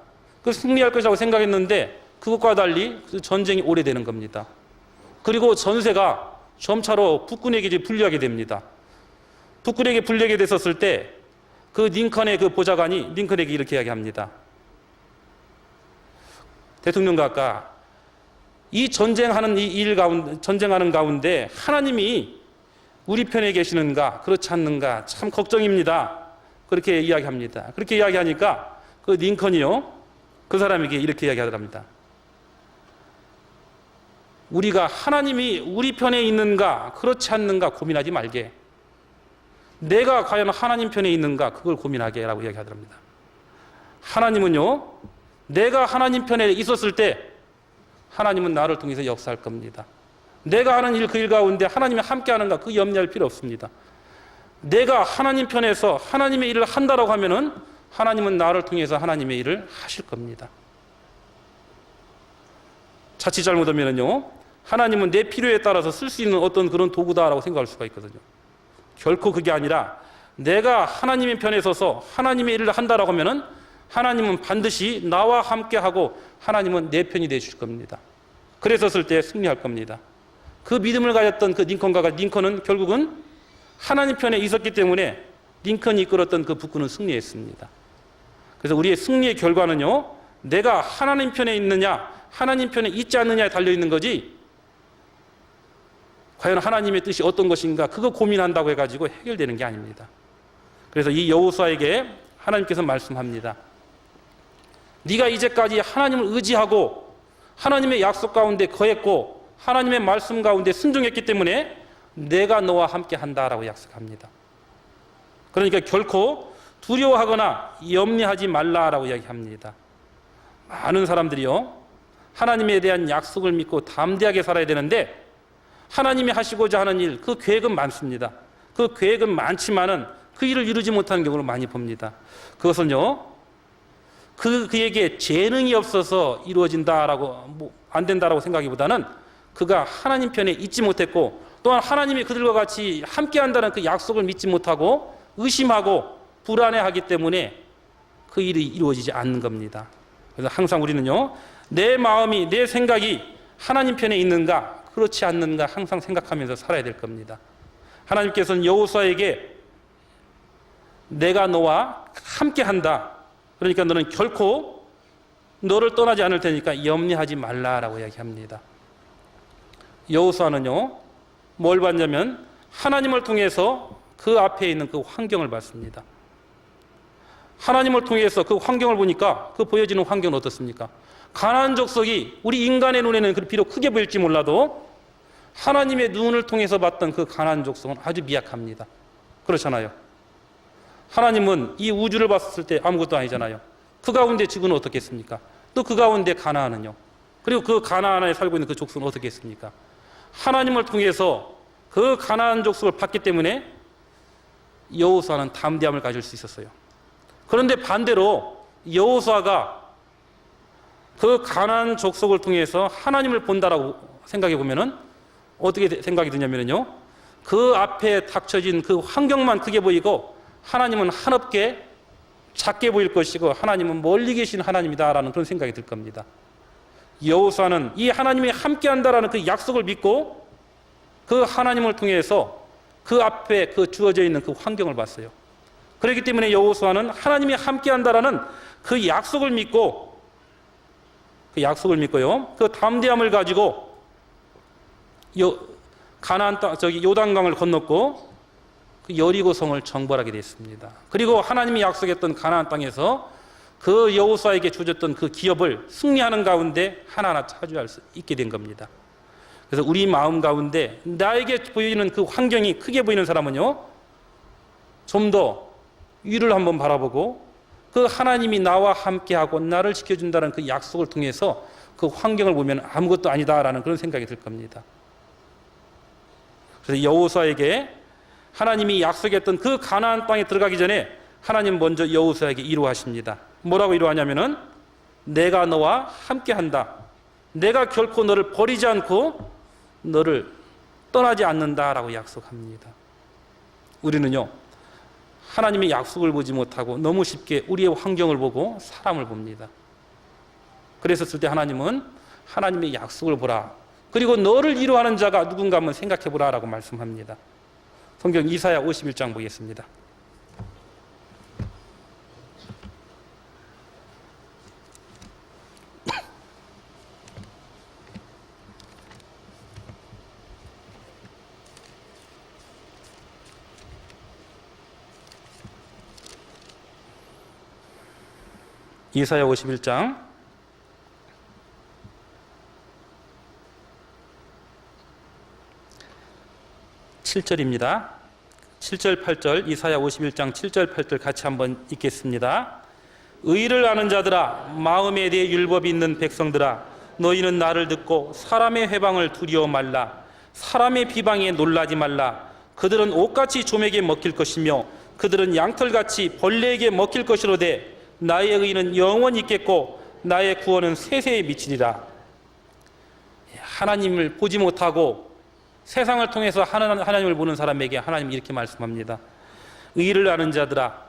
그 승리할 것이라고 생각했는데 그것과 달리 그 전쟁이 오래되는 겁니다. 그리고 전세가 점차로 북군에게 불리하게 됩니다. 북군에게 불리하게 됐었을 때 그 링컨의 그 보좌관이 링컨에게 이렇게 이야기합니다. 대통령과 아까 이 전쟁하는 이 일 가운데, 전쟁하는 가운데 하나님이 우리 편에 계시는가 그렇지 않는가 참 걱정입니다. 그렇게 이야기합니다. 그렇게 이야기하니까 그 링컨이요 그 사람에게 이렇게 이야기하더랍니다. 우리가 하나님이 우리 편에 있는가 그렇지 않는가 고민하지 말게. 내가 과연 하나님 편에 있는가 그걸 고민하게 라고 이야기하더랍니다. 하나님은요, 내가 하나님 편에 있었을 때 하나님은 나를 통해서 역사할 겁니다. 내가 하는 일 그 일 가운데 하나님이 함께하는가, 그 염려할 필요 없습니다. 내가 하나님 편에서 하나님의 일을 한다라고 하면은 하나님은 나를 통해서 하나님의 일을 하실 겁니다. 자칫 잘못하면요, 하나님은 내 필요에 따라서 쓸 수 있는 어떤 그런 도구다라고 생각할 수가 있거든요. 결코 그게 아니라 내가 하나님의 편에 서서 하나님의 일을 한다라고 하면은 하나님은 반드시 나와 함께하고 하나님은 내 편이 되실 겁니다. 그랬었을 때 승리할 겁니다. 그 믿음을 가졌던 그 링컨은 결국은 하나님 편에 있었기 때문에 링컨이 이끌었던 그 북군은 승리했습니다. 그래서 우리의 승리의 결과는요, 내가 하나님 편에 있느냐 하나님 편에 있지 않느냐에 달려있는 거지, 과연 하나님의 뜻이 어떤 것인가 그거 고민한다고 해가지고 해결되는 게 아닙니다. 그래서 이 여호수아에게 하나님께서 말씀합니다. 네가 이제까지 하나님을 의지하고 하나님의 약속 가운데 거했고 하나님의 말씀 가운데 순종했기 때문에 내가 너와 함께 한다라고 약속합니다. 그러니까 결코 두려워하거나 염려하지 말라라고 이야기합니다. 많은 사람들이요, 하나님에 대한 약속을 믿고 담대하게 살아야 되는데 하나님이 하시고자 하는 일, 그 계획은 많습니다. 그 계획은 많지만은 그 일을 이루지 못하는 경우를 많이 봅니다. 그것은요, 그에게 재능이 없어서 이루어진다라고, 안 된다라고 생각하기보다는 그가 하나님 편에 있지 못했고, 또한 하나님이 그들과 같이 함께 한다는 그 약속을 믿지 못하고 의심하고 불안해하기 때문에 그 일이 이루어지지 않는 겁니다. 그래서 항상 우리는요, 내 마음이, 내 생각이 하나님 편에 있는가 그렇지 않는가 항상 생각하면서 살아야 될 겁니다. 하나님께서는 여호수아에게 내가 너와 함께 한다, 그러니까 너는 결코 너를 떠나지 않을 테니까 염려하지 말라라고 이야기합니다. 여호수아는요, 뭘 봤냐면 하나님을 통해서 그 앞에 있는 그 환경을 봤습니다. 하나님을 통해서 그 환경을 보니까 그 보여지는 환경은 어떻습니까? 가나안 족속이 우리 인간의 눈에는 비록 크게 보일지 몰라도 하나님의 눈을 통해서 봤던 그 가나안 족속은 아주 미약합니다. 그렇잖아요. 하나님은 이 우주를 봤을 때 아무것도 아니잖아요. 그 가운데 지구는 어떻겠습니까? 또 그 가운데 가나안은요. 그리고 그 가나안에 살고 있는 그 족속은 어떻겠습니까? 하나님을 통해서 그 가나안 족속을 봤기 때문에 여호수아는 담대함을 가질 수 있었어요. 그런데 반대로 여호수아가 그 가나안 족속을 통해서 하나님을 본다라고 생각해 보면은 어떻게 생각이 드냐면요, 그 앞에 닥쳐진 그 환경만 크게 보이고 하나님은 한없게 작게 보일 것이고 하나님은 멀리 계신 하나님이다라는 그런 생각이 들 겁니다. 여호수아는 이 하나님이 함께한다라는 그 약속을 믿고 그 하나님을 통해서 그 앞에 그 주어져 있는 그 환경을 봤어요. 그렇기 때문에 여호수아는 하나님이 함께한다라는 그 약속을 믿고, 그 약속을 믿고요, 그 담대함을 가지고 가나안 땅, 요단강을 건넜고 그 여리고성을 정벌하게 됐습니다. 그리고 하나님이 약속했던 가나안 땅에서 그 여호수아에게 주어졌던 그 기업을 승리하는 가운데 하나하나 차지할 수 있게 된 겁니다. 그래서 우리 마음 가운데 나에게 보이는 그 환경이 크게 보이는 사람은요, 좀 더 위를 한번 바라보고 그 하나님이 나와 함께하고 나를 지켜준다는 그 약속을 통해서 그 환경을 보면 아무것도 아니다라는 그런 생각이 들 겁니다. 그래서 여호수아에게 하나님이 약속했던 그 가나안 땅에 들어가기 전에 하나님 먼저 여호수아에게 위로하십니다. 뭐라고 위로하냐면은 내가 너와 함께한다. 내가 결코 너를 버리지 않고 너를 떠나지 않는다라고 약속합니다. 우리는요, 하나님의 약속을 보지 못하고 너무 쉽게 우리의 환경을 보고 사람을 봅니다. 그랬었을 때 하나님은 하나님의 약속을 보라. 그리고 너를 위로하는 자가 누군가 한번 생각해 보라라고 말씀합니다. 성경 이사야 51장 보겠습니다. 이사야 51장 7절입니다. 7절 8절, 이사야 51장 7절 8절 같이 한번 읽겠습니다. 의를 아는 자들아, 마음에 대해 율법이 있는 백성들아, 너희는 나를 듣고 사람의 회방을 두려워 말라. 사람의 비방에 놀라지 말라. 그들은 옷같이 조맥에 먹힐 것이며 그들은 양털같이 벌레에게 먹힐 것이로되 나의 의는 영원히 있겠고 나의 구원은 세세에 미치리라. 하나님을 보지 못하고 세상을 통해서 하나님을 보는 사람에게 하나님이 이렇게 말씀합니다. 의를 아는 자들아,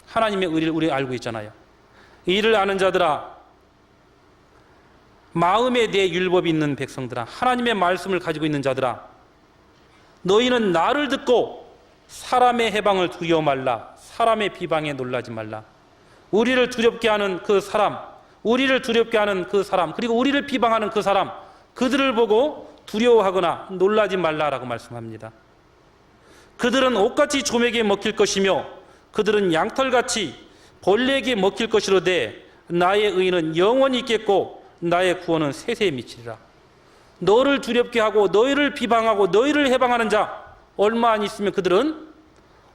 하나님의 의를 우리 알고 있잖아요. 의를 아는 자들아, 마음에 대해 율법이 있는 백성들아, 하나님의 말씀을 가지고 있는 자들아, 너희는 나를 듣고 사람의 해방을 두려워 말라. 사람의 비방에 놀라지 말라. 우리를 두렵게 하는 그 사람, 우리를 두렵게 하는 그 사람, 그리고 우리를 비방하는 그 사람, 그들을 보고 두려워하거나 놀라지 말라라고 말씀합니다. 그들은 옷같이 조맥에 먹힐 것이며 그들은 양털같이 벌레에게 먹힐 것이로되 나의 의는 영원히 있겠고 나의 구원은 세세에 미치리라. 너를 두렵게 하고 너희를 비방하고 너희를 해방하는 자 얼마 안 있으면 그들은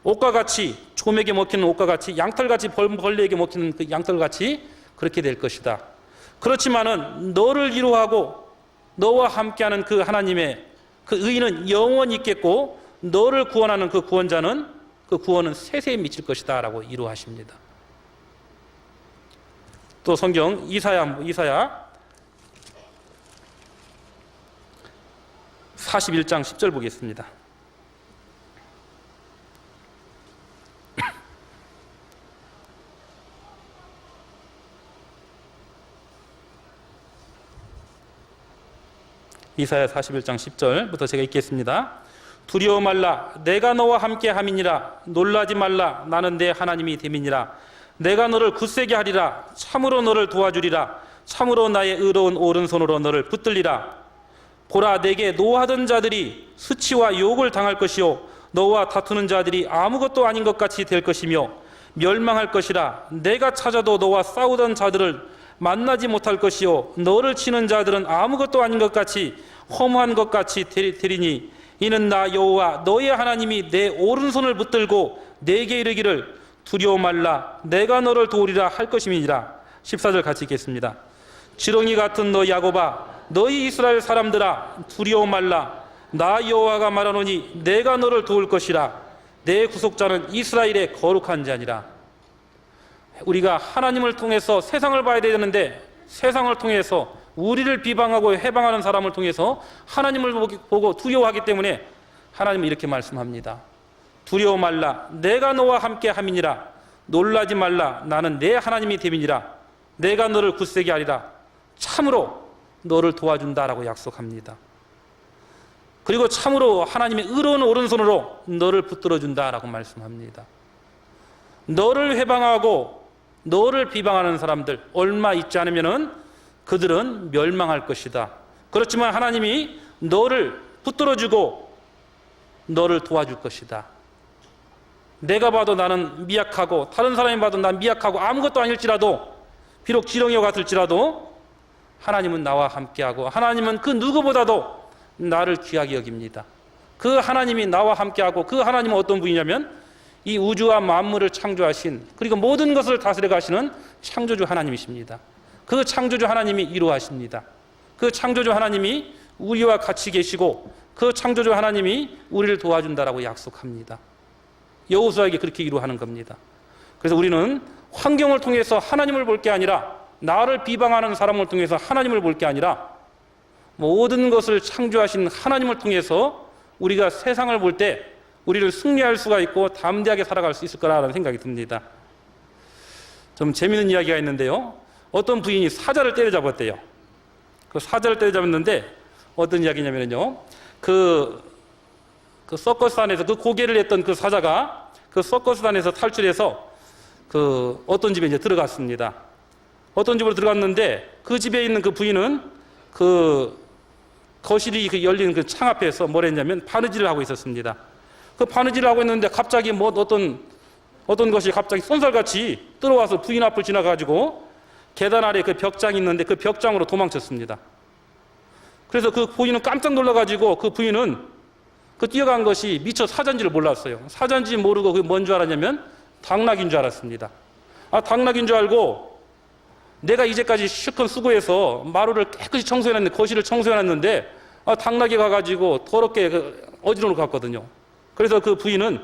옷과 같이, 조맥에 먹히는 옷과 같이, 양털같이 벌레에게 먹히는 그 양털같이 그렇게 될 것이다. 그렇지만은 너를 위로하고 너와 함께하는 그 하나님의 그 의는 영원히 있겠고 너를 구원하는 그 구원자는 그 구원은 세세에 미칠 것이다 라고 위로하십니다. 또 성경 이사야 41장 10절 보겠습니다. 이사야 41장 10절부터 제가 읽겠습니다. 두려워 말라, 내가 너와 함께 함이니라. 놀라지 말라, 나는 내 하나님이 됨이니라. 내가 너를 굳세게 하리라. 참으로 너를 도와주리라. 참으로 나의 의로운 오른손으로 너를 붙들리라. 보라, 내게 노하던 자들이 수치와 욕을 당할 것이요 너와 다투는 자들이 아무것도 아닌 것 같이 될 것이며 멸망할 것이라. 내가 찾아도 너와 싸우던 자들을 만나지 못할 것이요 너를 치는 자들은 아무것도 아닌 것 같이 허무한 것 같이 되리니 이는 나 여호와 너의 하나님이 내 오른손을 붙들고 내게 이르기를 두려워 말라, 내가 너를 도우리라 할 것임이니라. 14절 같이 읽겠습니다. 지렁이 같은 너 야곱아, 너희 이스라엘 사람들아, 두려워 말라. 나 여호와가 말하노니 내가 너를 도울 것이라. 내 구속자는 이스라엘의 거룩한 자니라. 우리가 하나님을 통해서 세상을 봐야 되는데 세상을 통해서 우리를 비방하고 해방하는 사람을 통해서 하나님을 보고 두려워하기 때문에 하나님은 이렇게 말씀합니다. 두려워 말라, 내가 너와 함께 함이니라. 놀라지 말라, 나는 내 하나님이 됨이니라. 내가 너를 굳세게 하리라. 참으로 너를 도와준다라고 약속합니다. 그리고 참으로 하나님의 의로운 오른손으로 너를 붙들어준다라고 말씀합니다. 너를 해방하고 너를 비방하는 사람들 얼마 있지 않으면은 그들은 멸망할 것이다. 그렇지만 하나님이 너를 붙들어주고 너를 도와줄 것이다. 내가 봐도 나는 미약하고 다른 사람이 봐도 난 미약하고 아무것도 아닐지라도 비록 지렁이와 같을지라도 하나님은 나와 함께하고 하나님은 그 누구보다도 나를 귀하게 여깁니다. 그 하나님이 나와 함께하고 그 하나님은 어떤 분이냐면 이 우주와 만물을 창조하신 그리고 모든 것을 다스려 가시는 창조주 하나님이십니다. 그 창조주 하나님이 위로하십니다. 그 창조주 하나님이 우리와 같이 계시고 그 창조주 하나님이 우리를 도와준다라고 약속합니다. 여호수아에게 그렇게 위로하는 겁니다. 그래서 우리는 환경을 통해서 하나님을 볼 게 아니라 나를 비방하는 사람을 통해서 하나님을 볼 게 아니라 모든 것을 창조하신 하나님을 통해서 우리가 세상을 볼 때 우리를 승리할 수가 있고 담대하게 살아갈 수 있을 거라는 생각이 듭니다. 좀 재미있는 이야기가 있는데요. 어떤 부인이 사자를 때려잡았대요. 그 사자를 때려잡았는데 어떤 이야기냐면요. 그 서커스단에서 그 고개를 했던 그 사자가 그 서커스단에서 탈출해서 그 어떤 집에 이제 들어갔습니다. 어떤 집으로 들어갔는데 그 집에 있는 그 부인은 그 거실이 그 열리는 그 창 앞에서 뭘 했냐면 바느질을 하고 있었습니다. 그 바느질을 하고 있는데 갑자기 뭐 어떤 것이 갑자기 쏜살같이 들어와서 부인 앞을 지나가지고 계단 아래 그 벽장이 있는데 그 벽장으로 도망쳤습니다. 그래서 그 부인은 깜짝 놀라가지고 그 부인은 그 뛰어간 것이 미처 사자인지를 몰랐어요. 사자인지 모르고 그게 뭔 줄 알았냐면 당나귀인 줄 알았습니다. 당나귀인 줄 알고 내가 이제까지 실컷 수고해서 마루를 깨끗이 청소해놨는데, 거실을 청소해놨는데 당나귀가 가지고 더럽게 어지러워 갔거든요. 그래서 그 부인은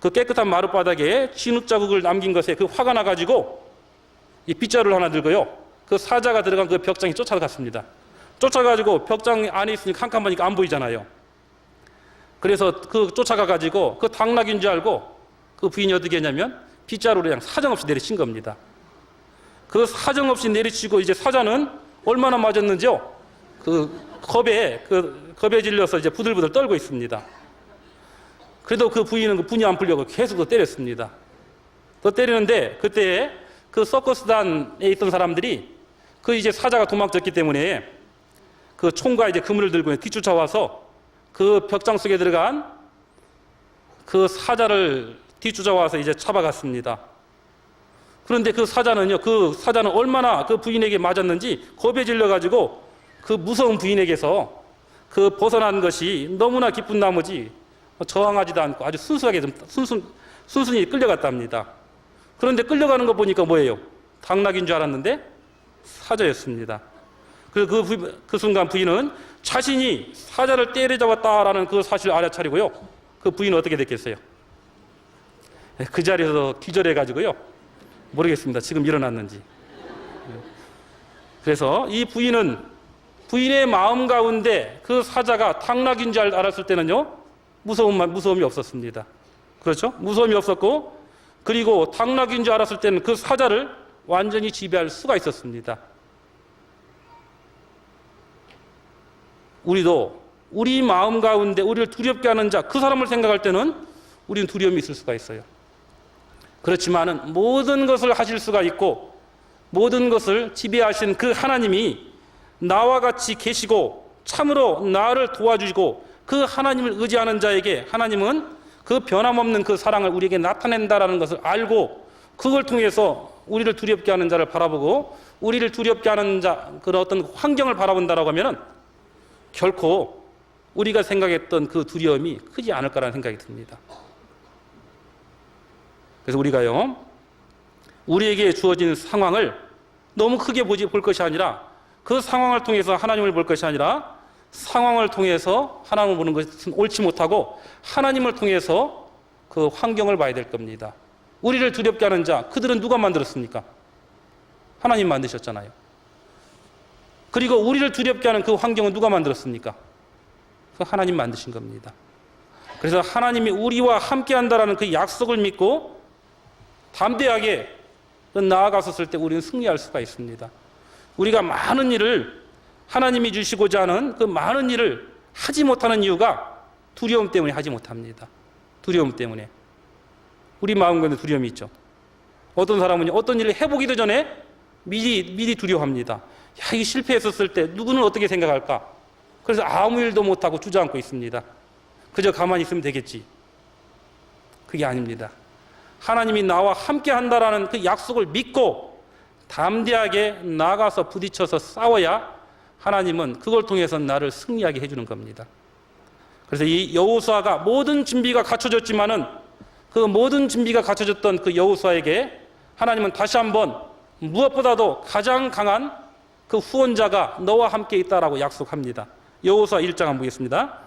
그 깨끗한 마룻바닥에 진흙 자국을 남긴 것에 그 화가 나가지고 이 빗자루를 하나 들고요, 그 사자가 들어간 그 벽장에 쫓아갔습니다. 쫓아가지고 벽장 안에 있으니까 캄캄하니까 안 보이잖아요. 그래서 그 쫓아가가지고 그 당나귀인 줄 알고 그 부인이 어떻게 했냐면 빗자루를 그냥 사정없이 내리친 겁니다. 그 사정없이 내리치고 이제 사자는 얼마나 맞았는지요? 겁에 질려서 이제 부들부들 떨고 있습니다. 그래도 그 부인은 그 분이 안 풀려고 계속 더 때렸습니다. 더 때리는데 그때 그 서커스단에 있던 사람들이 그 이제 사자가 도망쳤기 때문에 그 총과 이제 그물을 들고 뒤쫓아와서 그 벽장 속에 들어간 그 사자를 뒤쫓아와서 이제 잡아갔습니다. 그런데 그 사자는 얼마나 그 부인에게 맞았는지 겁에 질려가지고 그 무서운 부인에게서 그 벗어난 것이 너무나 기쁜 나머지 저항하지도 않고 아주 순수하게 순순히 끌려갔답니다. 그런데 끌려가는 거 보니까 뭐예요? 당나귀인 줄 알았는데 사자였습니다. 그래서 그 순간 부인은 자신이 사자를 때려잡았다라는 그 사실을 알아차리고요, 그 부인은 어떻게 됐겠어요? 그 자리에서 기절해가지고요, 모르겠습니다. 지금 일어났는지. 그래서 이 부인의 마음 가운데 그 사자가 당나귀인 줄 알았을 때는요, 무서움이 없었습니다. 그렇죠? 무서움이 없었고, 그리고 당나귀인 줄 알았을 때는 그 사자를 완전히 지배할 수가 있었습니다. 우리도 우리 마음 가운데 우리를 두렵게 하는 자, 그 사람을 생각할 때는 우리는 두려움이 있을 수가 있어요. 그렇지만은 모든 것을 하실 수가 있고 모든 것을 지배하신 그 하나님이 나와 같이 계시고 참으로 나를 도와주시고 그 하나님을 의지하는 자에게 하나님은 그 변함없는 그 사랑을 우리에게 나타낸다라는 것을 알고 그걸 통해서 우리를 두렵게 하는 자를 바라보고 우리를 두렵게 하는 자, 그런 어떤 환경을 바라본다라고 하면은 결코 우리가 생각했던 그 두려움이 크지 않을 거라는 생각이 듭니다. 그래서 우리가요, 우리에게 주어진 상황을 너무 크게 볼 것이 아니라 그 상황을 통해서 하나님을 볼 것이 아니라 상황을 통해서 하나님을 보는 것은 옳지 못하고 하나님을 통해서 그 환경을 봐야 될 겁니다. 우리를 두렵게 하는 자, 그들은 누가 만들었습니까? 하나님 만드셨잖아요. 그리고 우리를 두렵게 하는 그 환경은 누가 만들었습니까? 그 하나님 만드신 겁니다. 그래서 하나님이 우리와 함께 한다라는 그 약속을 믿고 담대하게 나아갔었을 때 우리는 승리할 수가 있습니다. 우리가 많은 일을 하나님이 주시고자 하는 그 많은 일을 하지 못하는 이유가 두려움 때문에 하지 못합니다. 두려움 때문에. 우리 마음 가운데 두려움이 있죠. 어떤 사람은 어떤 일을 해보기도 전에 미리 두려워합니다. 야, 이게 실패했었을 때 누구는 어떻게 생각할까? 그래서 아무 일도 못하고 주저앉고 있습니다. 그저 가만히 있으면 되겠지. 그게 아닙니다. 하나님이 나와 함께 한다라는 그 약속을 믿고 담대하게 나가서 부딪혀서 싸워야 하나님은 그걸 통해서 나를 승리하게 해주는 겁니다. 그래서 이 여호수아가 모든 준비가 갖춰졌지만은 그 모든 준비가 갖춰졌던 그 여호수아에게 하나님은 다시 한번 무엇보다도 가장 강한 그 후원자가 너와 함께 있다라고 약속합니다. 여호수아 1장 한번 보겠습니다.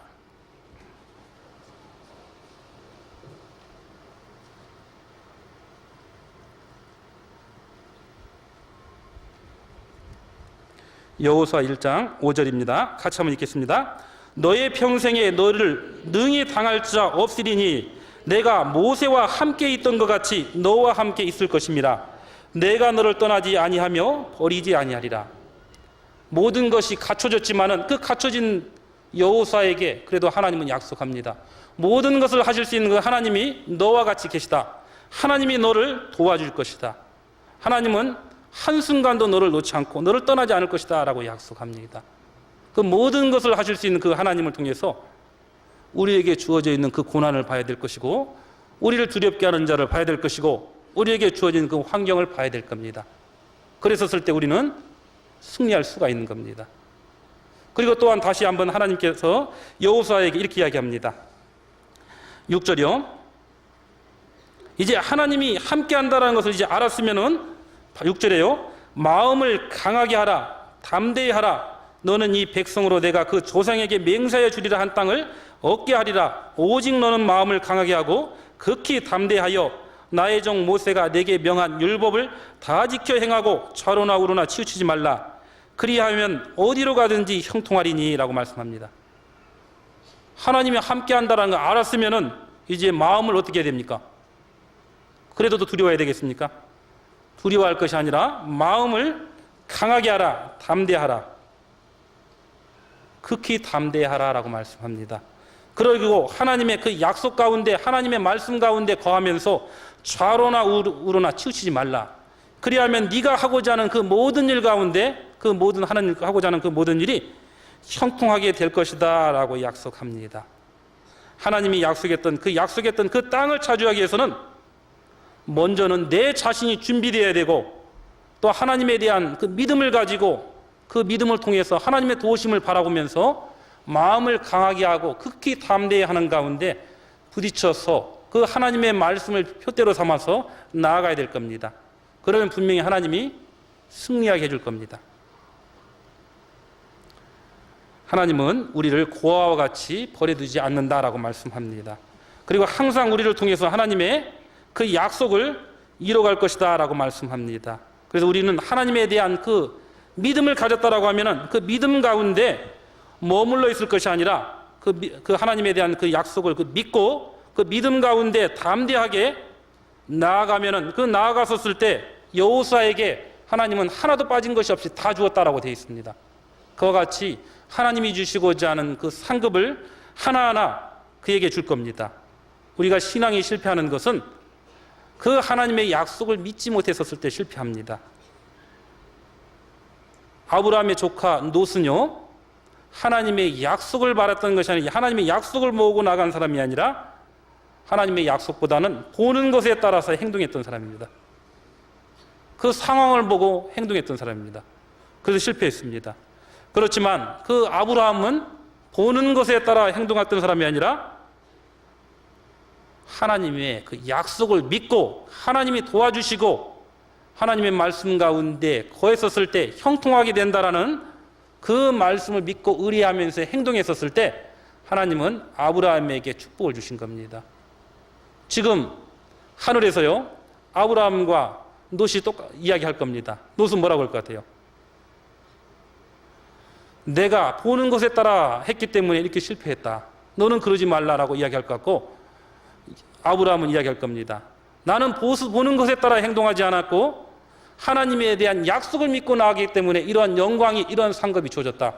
여호수아 1장 5절입니다. 같이 한번 읽겠습니다. 너의 평생에 너를 능히 당할 자 없으리니 내가 모세와 함께 있던 것 같이 너와 함께 있을 것입니다. 내가 너를 떠나지 아니하며 버리지 아니하리라. 모든 것이 갖춰졌지만은 그 갖춰진 여호수아에게 그래도 하나님은 약속합니다. 모든 것을 하실 수 있는 그 하나님이 너와 같이 계시다. 하나님이 너를 도와줄 것이다. 하나님은 한순간도 너를 놓지 않고 너를 떠나지 않을 것이다 라고 약속합니다. 그 모든 것을 하실 수 있는 그 하나님을 통해서 우리에게 주어져 있는 그 고난을 봐야 될 것이고 우리를 두렵게 하는 자를 봐야 될 것이고 우리에게 주어진 그 환경을 봐야 될 겁니다. 그랬었을 때 우리는 승리할 수가 있는 겁니다. 그리고 또한 다시 한번 하나님께서 여호수아에게 이렇게 이야기합니다. 6절이요. 이제 하나님이 함께 한다는 것을 이제 알았으면은 6절에요. 마음을 강하게 하라. 담대히 하라. 너는 이 백성으로 내가 그 조상에게 맹세하여 주리라 한 땅을 얻게 하리라. 오직 너는 마음을 강하게 하고 극히 담대하여 나의 종 모세가 내게 명한 율법을 다 지켜 행하고 좌로나 우로나 치우치지 말라. 그리하면 어디로 가든지 형통하리니 라고 말씀합니다. 하나님이 함께 한다는 걸 알았으면은 이제 마음을 어떻게 해야 됩니까? 그래도 또 두려워해야 되겠습니까? 두려워할 것이 아니라 마음을 강하게 하라. 담대하라. 극히 담대하라 라고 말씀합니다. 그리고 하나님의 그 약속 가운데, 하나님의 말씀 가운데 거하면서 좌로나 우로나 치우치지 말라. 그리하면 네가 하고자 하는 그 모든 일 가운데, 그 모든 하나님 하고자 하는 그 모든 일이 형통하게 될 것이다 라고 약속합니다. 하나님이 약속했던 그 땅을 차지하기 위해서는 먼저는 내 자신이 준비되어야 되고, 또 하나님에 대한 그 믿음을 가지고 그 믿음을 통해서 하나님의 도우심을 바라보면서 마음을 강하게 하고 극히 담대히 하는 가운데 부딪혀서 그 하나님의 말씀을 표대로 삼아서 나아가야 될 겁니다. 그러면 분명히 하나님이 승리하게 해줄 겁니다. 하나님은 우리를 고아와 같이 버려두지 않는다라고 말씀합니다. 그리고 항상 우리를 통해서 하나님의 그 약속을 이뤄갈 것이다 라고 말씀합니다. 그래서 우리는 하나님에 대한 그 믿음을 가졌다라고 하면은 그 믿음 가운데 머물러 있을 것이 아니라 그 하나님에 대한 그 약속을 믿고 그 믿음 가운데 담대하게 나아가면은 그 나아갔었을 때 여호수아에게 하나님은 하나도 빠진 것이 없이 다 주었다라고 되어 있습니다. 그와 같이 하나님이 주시고자 하는 그 상급을 하나하나 그에게 줄 겁니다. 우리가 신앙이 실패하는 것은 그 하나님의 약속을 믿지 못했었을 때 실패합니다. 아브라함의 조카 롯은요, 하나님의 약속을 바랐던 것이 아니라 하나님의 약속을 모으고 나간 사람이 아니라 하나님의 약속보다는 보는 것에 따라서 행동했던 사람입니다. 그 상황을 보고 행동했던 사람입니다. 그래서 실패했습니다. 그렇지만 그 아브라함은 보는 것에 따라 행동했던 사람이 아니라 하나님의 그 약속을 믿고 하나님이 도와주시고 하나님의 말씀 가운데 거했었을 때 형통하게 된다라는 그 말씀을 믿고 의뢰하면서 행동했었을 때 하나님은 아브라함에게 축복을 주신 겁니다. 지금 하늘에서요, 아브라함과 롯이 이야기할 겁니다. 롯은 뭐라고 할 것 같아요? 내가 보는 것에 따라 했기 때문에 이렇게 실패했다. 너는 그러지 말라라고 이야기할 것 같고, 아브라함은 이야기할 겁니다. 나는 보는 것에 따라 행동하지 않았고 하나님에 대한 약속을 믿고 나가기 때문에 이러한 영광이, 이러한 상급이 주어졌다.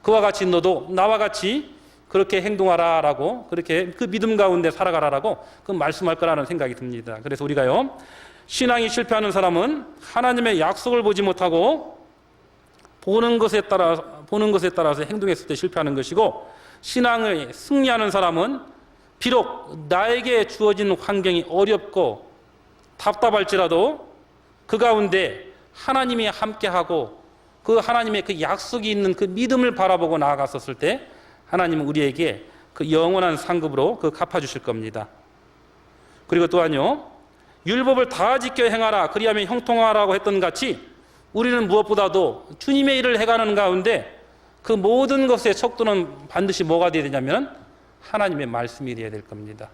그와 같이 너도 나와 같이 그렇게 행동하라라고, 그렇게 그 믿음 가운데 살아가라라고 그 말씀할 거라는 생각이 듭니다. 그래서 우리가요, 신앙이 실패하는 사람은 하나님의 약속을 보지 못하고 보는 것에 따라서 행동했을 때 실패하는 것이고, 신앙을 승리하는 사람은 비록 나에게 주어진 환경이 어렵고 답답할지라도 그 가운데 하나님이 함께하고 그 하나님의 그 약속이 있는 그 믿음을 바라보고 나아갔었을 때 하나님은 우리에게 그 영원한 상급으로 그 갚아주실 겁니다. 그리고 또한요, 율법을 다 지켜 행하라 그리하면 형통하라고 했던 같이 우리는 무엇보다도 주님의 일을 해가는 가운데 그 모든 것의 척도는 반드시 뭐가 되어야 되냐면 하나님의 말씀이 되어야 될 겁니다.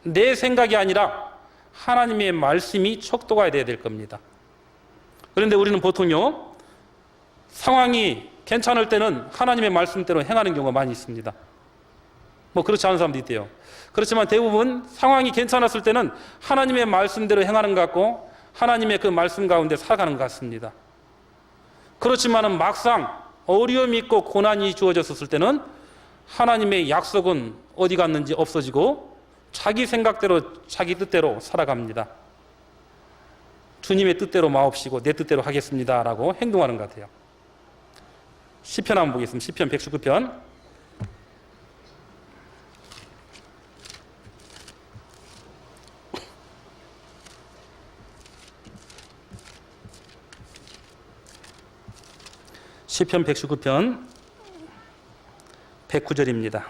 내 생각이 아니라 하나님의 말씀이 척도가 되어야 될 겁니다. 그런데 우리는 보통요, 상황이 괜찮을 때는 하나님의 말씀대로 행하는 경우가 많이 있습니다. 뭐 그렇지 않은 사람도 있대요. 그렇지만 대부분 상황이 괜찮았을 때는 하나님의 말씀대로 행하는 것 같고 하나님의 그 말씀 가운데 살아가는 것 같습니다. 그렇지만은 막상 어려움이 있고 고난이 주어졌을 때는 하나님의 약속은 어디 갔는지 없어지고 자기 생각대로 자기 뜻대로 살아갑니다. 주님의 뜻대로 마옵시고 내 뜻대로 하겠습니다 라고 행동하는 것 같아요. 시편 한번 보겠습니다. 시편 119편 시편 119편 109절입니다.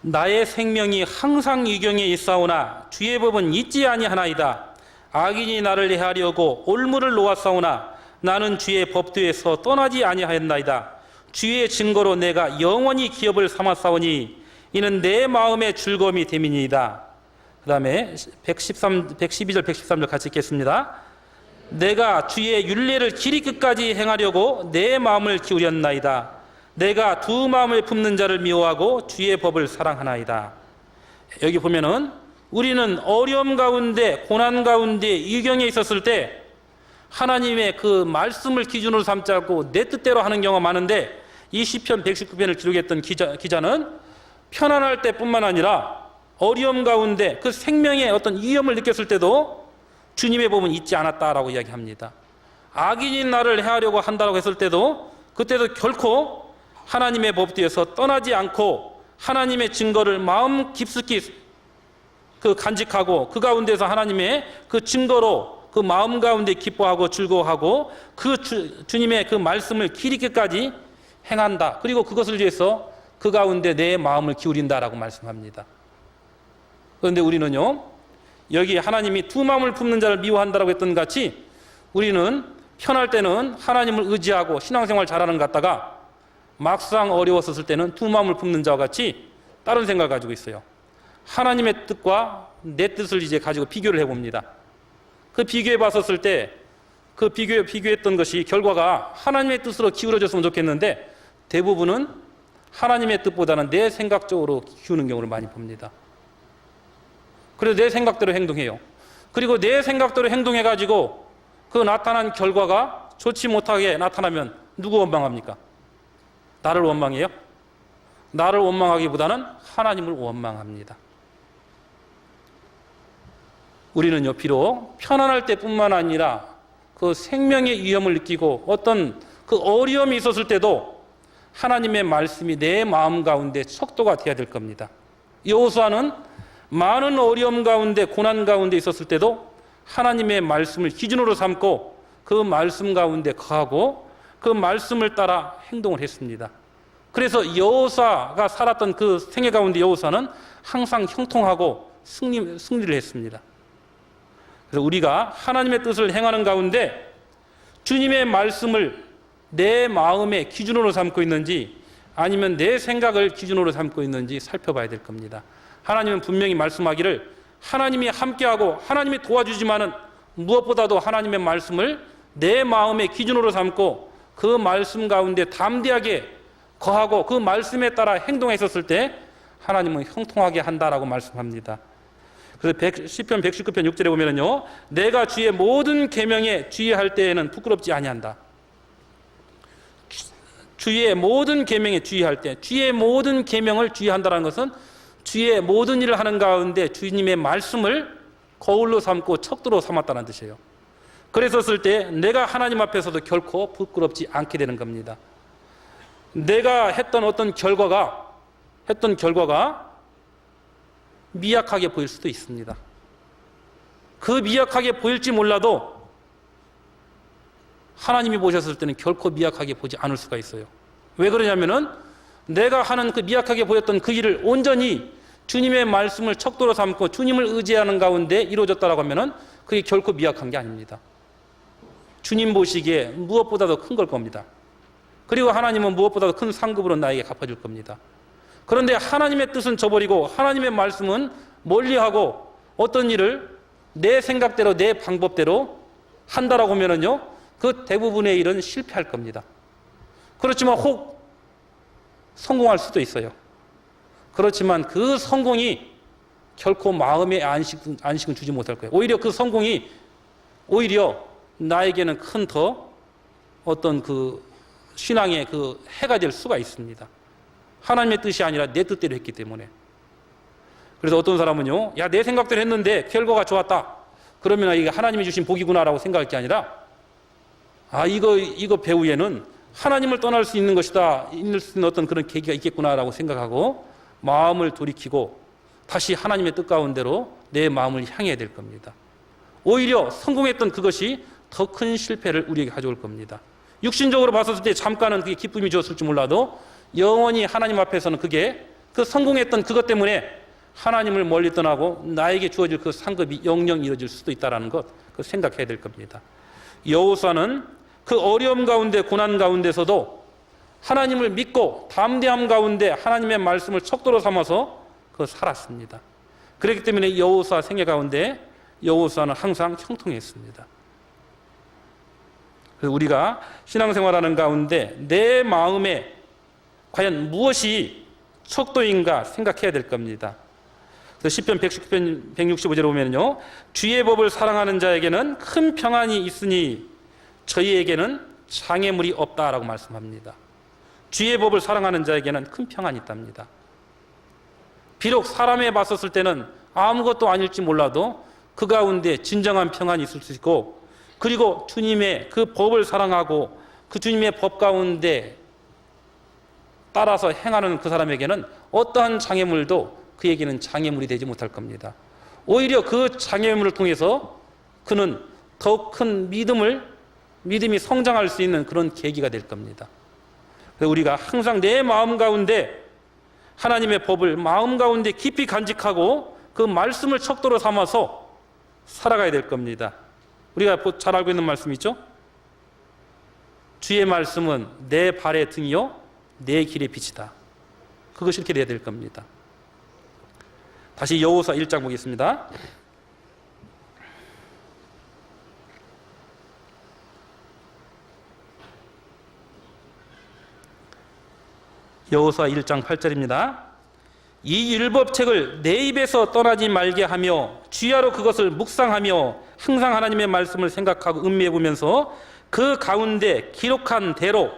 나의 생명이 항상 유경에 있사오나 주의 법은 잊지 아니하나이다. 악인이 나를 해하려고 올무를 놓았사오나 나는 주의 법도에서 떠나지 아니하였나이다. 주의 증거로 내가 영원히 기업을 삼았사오니 이는 내 마음의 즐거움이 됨이니이다. 그 다음에 112절 113절 같이 읽겠습니다. 내가 주의 율례를 길이 끝까지 행하려고 내 마음을 기울였나이다. 내가 두 마음을 품는 자를 미워하고 주의 법을 사랑하나이다. 여기 보면은 우리는 어려움 가운데 고난 가운데 유경에 있었을 때 하나님의 그 말씀을 기준으로 삼자고 내 뜻대로 하는 경우가 많은데 이 시편 119편을 기록했던 기자는 편안할 때뿐만 아니라 어려움 가운데 그 생명의 어떤 위험을 느꼈을 때도 주님의 법은 잊지 않았다라고 이야기합니다. 악인이 나를 해하려고 한다고 했을 때도 그때도 결코 하나님의 법도에서 떠나지 않고 하나님의 증거를 마음 깊숙이 그 간직하고 그 가운데서 하나님의 그 증거로 그 마음 가운데 기뻐하고 즐거워하고 그 주님의 그 말씀을 길이 끝까지 행한다. 그리고 그것을 위해서 그 가운데 내 마음을 기울인다라고 말씀합니다. 그런데 우리는요, 여기 하나님이 두 마음을 품는 자를 미워한다라고 했던 것 같이 우리는 편할 때는 하나님을 의지하고 신앙생활 잘하는 것 같다가 막상 어려웠을 때는 두 마음을 품는 자와 같이 다른 생각을 가지고 있어요. 하나님의 뜻과 내 뜻을 이제 가지고 비교를 해봅니다. 그 비교해 봤었을 때 그 비교했던 것이 결과가 하나님의 뜻으로 기울어졌으면 좋겠는데 대부분은 하나님의 뜻보다는 내 생각적으로 기우는 경우를 많이 봅니다. 그래서 내 생각대로 행동해요. 그리고 내 생각대로 행동해가지고 그 나타난 결과가 좋지 못하게 나타나면 누구 원망합니까? 나를 원망해요? 나를 원망하기보다는 하나님을 원망합니다. 우리는요, 비록 편안할 때뿐만 아니라 그 생명의 위험을 느끼고 어떤 그 어려움이 있었을 때도 하나님의 말씀이 내 마음 가운데 척도가 되어야 될 겁니다. 여호수아는 많은 어려움 가운데 고난 가운데 있었을 때도 하나님의 말씀을 기준으로 삼고 그 말씀 가운데 거하고 그 말씀을 따라 행동을 했습니다. 그래서 여호수아가 살았던 그 생애 가운데 여호수아는 항상 형통하고 승리를 했습니다. 그래서 우리가 하나님의 뜻을 행하는 가운데 주님의 말씀을 내 마음의 기준으로 삼고 있는지 아니면 내 생각을 기준으로 삼고 있는지 살펴봐야 될 겁니다. 하나님은 분명히 말씀하기를 하나님이 함께하고 하나님이 도와주지만은 무엇보다도 하나님의 말씀을 내 마음의 기준으로 삼고 그 말씀 가운데 담대하게 거하고 그 말씀에 따라 행동했었을 때 하나님은 형통하게 한다라고 말씀합니다. 그래서 시편 119편 6절에 보면은요, 내가 주의 모든 계명에 주의할 때에는 부끄럽지 아니한다. 주의 모든 계명에 주의할 때, 주의 모든 계명을 주의한다는 것은 주의 모든 일을 하는 가운데 주님의 말씀을 거울로 삼고 척도로 삼았다는 뜻이에요. 그랬었을 때 내가 하나님 앞에서도 결코 부끄럽지 않게 되는 겁니다. 내가 했던 어떤 결과가 미약하게 보일 수도 있습니다. 그 미약하게 보일지 몰라도 하나님이 보셨을 때는 결코 미약하게 보지 않을 수가 있어요. 왜 그러냐면은 내가 하는 그 미약하게 보였던 그 일을 온전히 주님의 말씀을 척도로 삼고 주님을 의지하는 가운데 이루어졌다라고 하면은 그게 결코 미약한 게 아닙니다. 주님 보시기에 무엇보다도 큰 걸 겁니다. 그리고 하나님은 무엇보다도 큰 상급으로 나에게 갚아줄 겁니다. 그런데 하나님의 뜻은 저버리고 하나님의 말씀은 멀리하고 어떤 일을 내 생각대로 내 방법대로 한다라고 하면은요, 그 대부분의 일은 실패할 겁니다. 그렇지만 혹 성공할 수도 있어요. 그렇지만 그 성공이 결코 마음의 안식은 주지 못할 거예요. 오히려 그 성공이 오히려 나에게는 큰 더 어떤 그 신앙의 그 해가 될 수가 있습니다. 하나님의 뜻이 아니라 내 뜻대로 했기 때문에. 그래서 어떤 사람은요, 야, 내 생각대로 했는데 결과가 좋았다. 그러면 이게 하나님이 주신 복이구나라고 생각할 게 아니라, 아, 이거 배후에는 하나님을 떠날 수 있는 것이다, 있을 수 있는 어떤 그런 계기가 있겠구나라고 생각하고 마음을 돌이키고 다시 하나님의 뜻 가운데로 내 마음을 향해야 될 겁니다. 오히려 성공했던 그것이 더 큰 실패를 우리에게 가져올 겁니다. 육신적으로 봤을 때 잠깐은 그게 기쁨이 주었을지 몰라도 영원히 하나님 앞에서는 그게 그 성공했던 그것 때문에 하나님을 멀리 떠나고 나에게 주어질 그 상급이 영영 이루어질 수도 있다는 것, 그 생각해야 될 겁니다. 여호수아는 그 어려움 가운데, 고난 가운데서도 하나님을 믿고 담대함 가운데 하나님의 말씀을 척도로 삼아서 그 살았습니다. 그렇기 때문에 여호수아 생애 가운데 여호수아는 항상 형통했습니다. 그래서 우리가 신앙생활하는 가운데 내 마음에 과연 무엇이 척도인가 생각해야 될 겁니다. 시편 165절에 보면요, 주의 법을 사랑하는 자에게는 큰 평안이 있으니 저희에게는 장애물이 없다라고 말씀합니다. 주의 법을 사랑하는 자에게는 큰 평안이 있답니다. 비록 사람에 봤었을 때는 아무것도 아닐지 몰라도 그 가운데 진정한 평안이 있을 수 있고, 그리고 주님의 그 법을 사랑하고 그 주님의 법 가운데 따라서 행하는 그 사람에게는 어떠한 장애물도 그에게는 장애물이 되지 못할 겁니다. 오히려 그 장애물을 통해서 그는 더 큰 믿음이 성장할 수 있는 그런 계기가 될 겁니다. 그래서 우리가 항상 내 마음 가운데 하나님의 법을 마음 가운데 깊이 간직하고 그 말씀을 척도로 삼아서 살아가야 될 겁니다. 우리가 잘 알고 있는 말씀 있죠? 주의 말씀은 내 발의 등이요 내 길의 빛이다. 그것이 이렇게 돼야 될 겁니다. 다시 여호수아 1장 보겠습니다. 여호수아 1장 8절입니다. 이 율법책을 내 입에서 떠나지 말게 하며 주야로 그것을 묵상하며 항상 하나님의 말씀을 생각하고 음미해 보면서 그 가운데 기록한 대로,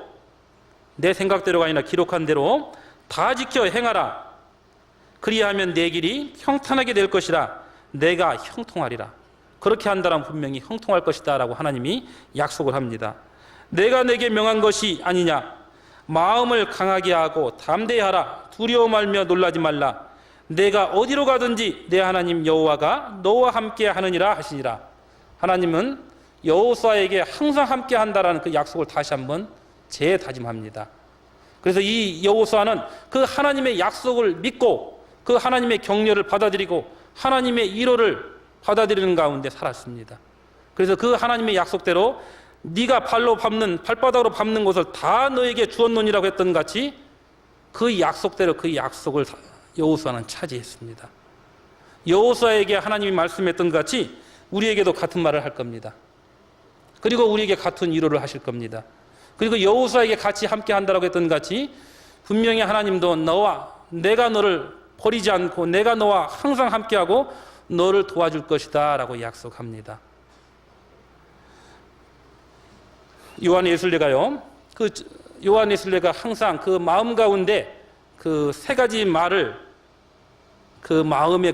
내 생각대로가 아니라 기록한 대로 다 지켜 행하라. 그리하면 내 길이 형통하게 될 것이라. 내가 형통하리라. 그렇게 한다면 분명히 형통할 것이다 라고 하나님이 약속을 합니다. 내가 내게 명한 것이 아니냐. 마음을 강하게 하고 담대하라. 두려워 말며 놀라지 말라. 내가 어디로 가든지 내 하나님 여호와가 너와 함께 하느니라 하시니라. 하나님은 여호수아에게 항상 함께 한다라는 그 약속을 다시 한번 재다짐합니다. 그래서 이 여호수아는 그 하나님의 약속을 믿고 그 하나님의 격려를 받아들이고 하나님의 위로를 받아들이는 가운데 살았습니다. 그래서 그 하나님의 약속대로 네가 발바닥으로 밟는 것을 다 너에게 주었노니라고 했던 같이 그 약속대로 그 약속을 여호수아는 차지했습니다. 여호수아에게 하나님이 말씀했던 것 같이 우리에게도 같은 말을 할 겁니다. 그리고 우리에게 같은 위로를 하실 겁니다. 그리고 여호수아에게 같이 함께 한다라고 했던 것 같이 분명히 하나님도 내가 너를 버리지 않고 내가 너와 항상 함께하고 너를 도와줄 것이다 라고 약속합니다. 요한 예술가요, 요한 예술가가 항상 그 마음 가운데 그 세 가지 말을 그 마음에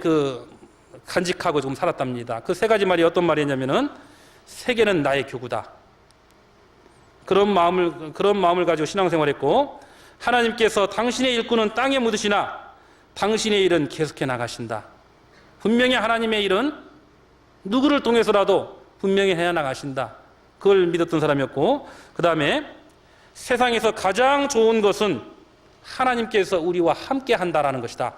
간직하고 좀 살았답니다. 그 세 가지 말이 어떤 말이냐면은 세계는 나의 교구다. 그런 마음을 가지고 신앙생활했고, 하나님께서 당신의 일꾼은 땅에 묻으시나 당신의 일은 계속해 나가신다. 분명히 하나님의 일은 누구를 통해서라도 분명히 해야 나가신다. 그걸 믿었던 사람이었고, 그 다음에 세상에서 가장 좋은 것은 하나님께서 우리와 함께 한다라는 것이다.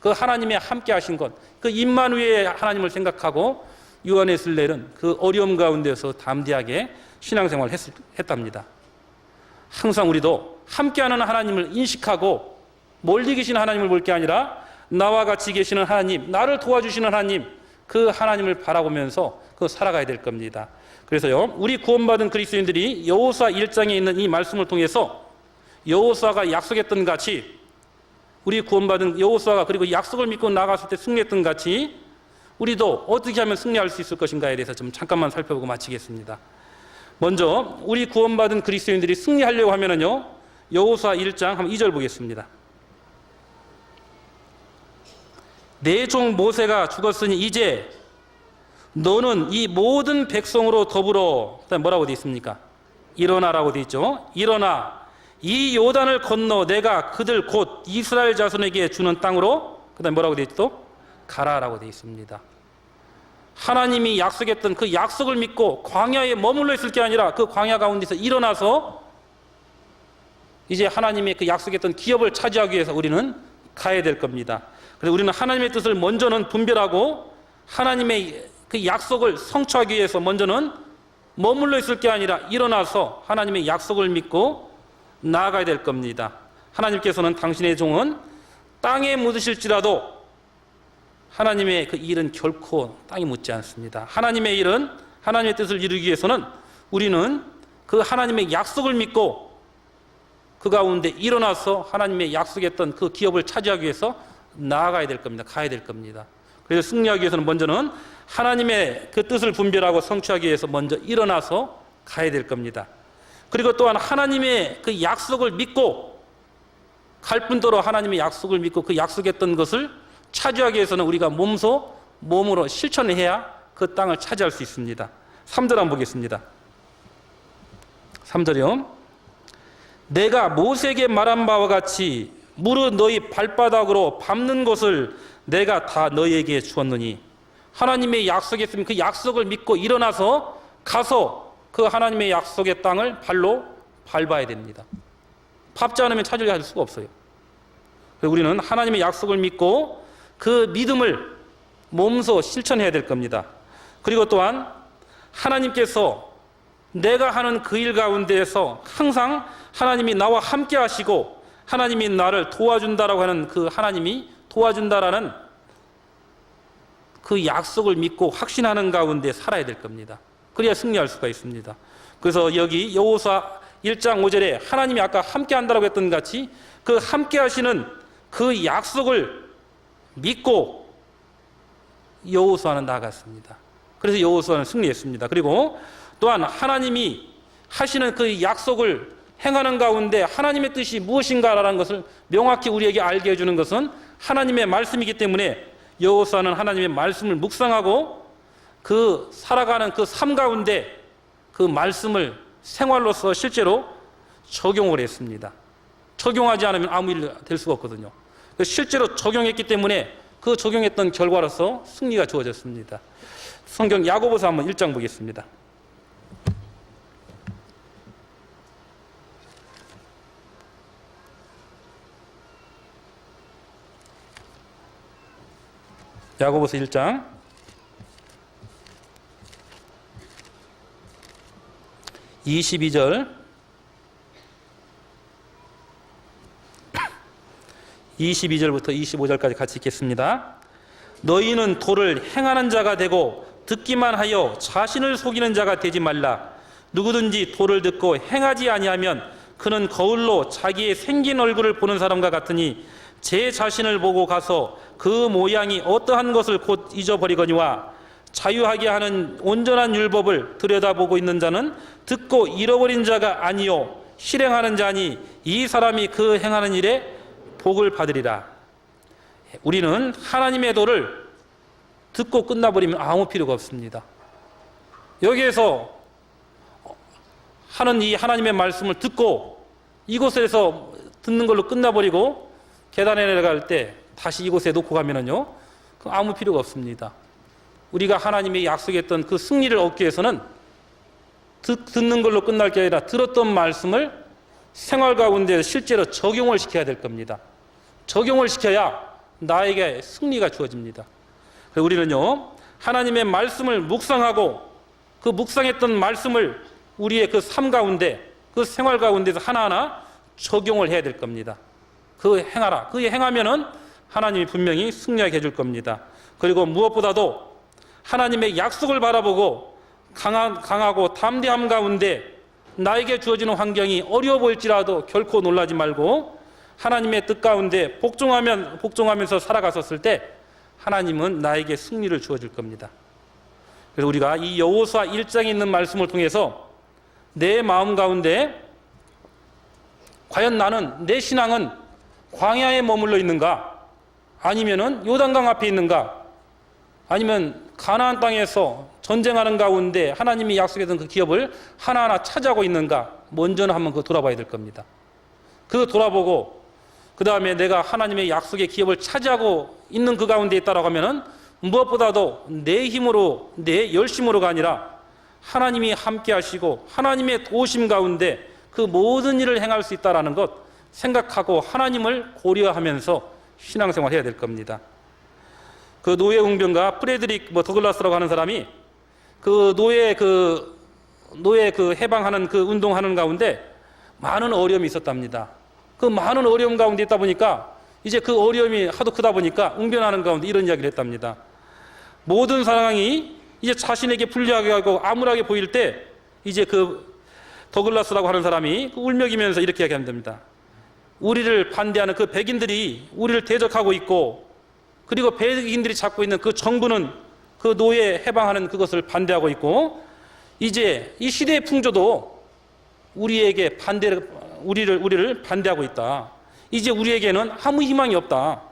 그 하나님의 함께 하신 것, 그 임마누엘의 하나님을 생각하고 요한의 슬렐은 그 어려움 가운데서 담대하게 신앙생활을 했답니다. 항상 우리도 함께하는 하나님을 인식하고 멀리 계신 하나님을 볼 게 아니라 나와 같이 계시는 하나님, 나를 도와주시는 하나님, 그 하나님을 바라보면서 살아가야 될 겁니다. 그래서요, 우리 구원받은 그리스도인들이 여호수아 1장에 있는 이 말씀을 통해서 여호수아가 약속했던 같이, 우리 구원받은 여호수아가 그리고 약속을 믿고 나갔을 때 승리했던 같이 우리도 어떻게 하면 승리할 수 있을 것인가에 대해서 좀 잠깐만 살펴보고 마치겠습니다. 먼저 우리 구원받은 그리스도인들이 승리하려고 하면은요, 여호수아 1장 한번 2절 보겠습니다. 내 종 모세가 죽었으니 이제 너는 이 모든 백성으로 더불어, 뭐라고 되어 있습니까? 일어나라고 되어 있죠. 일어나 이 요단을 건너 내가 그들 곧 이스라엘 자손에게 주는 땅으로, 그 다음에 뭐라고 되어 있죠? 가라라고 되어 있습니다. 하나님이 약속했던 그 약속을 믿고 광야에 머물러 있을 게 아니라 그 광야 가운데서 일어나서 이제 하나님의 그 약속했던 기업을 차지하기 위해서 우리는 가야 될 겁니다. 그래서 우리는 하나님의 뜻을 먼저는 분별하고 하나님의 그 약속을 성취하기 위해서 먼저는 머물러 있을 게 아니라 일어나서 하나님의 약속을 믿고 나아가야 될 겁니다. 하나님께서는 당신의 종은 땅에 묻으실지라도 하나님의 그 일은 결코 땅에 묻지 않습니다. 하나님의 일은, 하나님의 뜻을 이루기 위해서는 우리는 그 하나님의 약속을 믿고 그 가운데 일어나서 하나님의 약속했던 그 기업을 차지하기 위해서 나아가야 될 겁니다. 가야 될 겁니다. 그래서 승리하기 위해서는 먼저는 하나님의 그 뜻을 분별하고 성취하기 위해서 먼저 일어나서 가야 될 겁니다. 그리고 또한 하나님의 그 약속을 믿고 갈 뿐더러 하나님의 약속을 믿고 그 약속했던 것을 차지하기 위해서는 우리가 몸으로 실천을 해야 그 땅을 차지할 수 있습니다. 3절 한번 보겠습니다. 3절이요. 내가 모세에게 말한 바와 같이 무릇 너희 발바닥으로 밟는 것을 내가 다 너희에게 주었느니, 하나님의 약속했으면 그 약속을 믿고 일어나서 가서 그 하나님의 약속의 땅을 발로 밟아야 됩니다. 밟지 않으면 차지할 수가 없어요. 우리는 하나님의 약속을 믿고 그 믿음을 몸소 실천해야 될 겁니다. 그리고 또한 하나님께서 내가 하는 그 일 가운데에서 항상 하나님이 나와 함께 하시고 하나님이 나를 도와준다라고 하는 그 하나님이 도와준다라는 그 약속을 믿고 확신하는 가운데 살아야 될 겁니다. 그래야 승리할 수가 있습니다. 그래서 여기 여호수아 1장 5절에 하나님이 아까 함께 한다고 했던 것 같이 그 함께 하시는 그 약속을 믿고 여호수아는 나아갔습니다. 그래서 여호수아는 승리했습니다. 그리고 또한 하나님이 하시는 그 약속을 행하는 가운데 하나님의 뜻이 무엇인가라는 것을 명확히 우리에게 알게 해주는 것은 하나님의 말씀이기 때문에 여호수아는 하나님의 말씀을 묵상하고 그 살아가는 그 삶 가운데 그 말씀을 생활로서 실제로 적용을 했습니다. 적용하지 않으면 아무 일 될 수가 없거든요. 실제로 적용했기 때문에 그 적용했던 결과로서 승리가 주어졌습니다. 성경 야고보서 한번 1장 보겠습니다. 야고보서 1장 22절 22절부터 25절까지 같이 읽겠습니다. 너희는 도를 행하는 자가 되고 듣기만 하여 자신을 속이는 자가 되지 말라. 누구든지 도를 듣고 행하지 아니하면 그는 거울로 자기의 생긴 얼굴을 보는 사람과 같으니 제 자신을 보고 가서 그 모양이 어떠한 것을 곧 잊어버리거니와 자유하게 하는 온전한 율법을 들여다보고 있는 자는 듣고 잃어버린 자가 아니요 실행하는 자니 이 사람이 그 행하는 일에 복을 받으리라. 우리는 하나님의 도를 듣고 끝나버리면 아무 필요가 없습니다. 여기에서 하는 이 하나님의 말씀을 듣고 이곳에서 듣는 걸로 끝나버리고 계단에 내려갈 때 다시 이곳에 놓고 가면은요, 아무 필요가 없습니다. 우리가 하나님의 약속했던 그 승리를 얻기 위해서는 듣는 걸로 끝날 게 아니라 들었던 말씀을 생활 가운데 실제로 적용을 시켜야 될 겁니다. 적용을 시켜야 나에게 승리가 주어집니다. 그래서 우리는요, 하나님의 말씀을 묵상하고 그 묵상했던 말씀을 우리의 그 삶 가운데, 그 생활 가운데서 하나하나 적용을 해야 될 겁니다. 그 행하라. 그 행하면은 하나님이 분명히 승리하게 해줄 겁니다. 그리고 무엇보다도 하나님의 약속을 바라보고 강하고 담대함 가운데 나에게 주어지는 환경이 어려워 보일지라도 결코 놀라지 말고 하나님의 뜻 가운데 복종하면서 살아갔었을 때 하나님은 나에게 승리를 주어줄 겁니다. 그래서 우리가 이 여호수아 1장에 있는 말씀을 통해서 내 마음 가운데 과연 나는 내 신앙은 광야에 머물러 있는가? 아니면은 요단강 앞에 있는가? 아니면 가나안 땅에서 전쟁하는 가운데 하나님이 약속했던 그 기업을 하나하나 차지하고 있는가? 먼저는 한번 그거 돌아봐야 될 겁니다. 그거 돌아보고 그 다음에 내가 하나님의 약속의 기업을 차지하고 있는 그 가운데 있다라고 하면은 무엇보다도 내 힘으로 내 열심으로가 아니라 하나님이 함께 하시고 하나님의 도우심 가운데 그 모든 일을 행할 수 있다라는 것 생각하고 하나님을 고려하면서 신앙생활 해야 될 겁니다. 그 노예 웅변가 프레드릭 더글라스라고 하는 사람이 그 노예 해방하는 그 운동하는 가운데 많은 어려움이 있었답니다. 그 많은 어려움 가운데 있다 보니까 이제 그 어려움이 하도 크다 보니까 웅변하는 가운데 이런 이야기를 했답니다. 모든 상황이 이제 자신에게 불리하게 하고 암울하게 보일 때 이제 그 더글라스라고 하는 사람이 울먹이면서 이렇게 이야기합니다. 우리를 반대하는 그 백인들이 우리를 대적하고 있고, 그리고 백인들이 잡고 있는 그 정부는 그 노예 해방하는 그것을 반대하고 있고, 이제 이 시대의 풍조도 우리에게 우리를 반대하고 있다. 이제 우리에게는 아무 희망이 없다.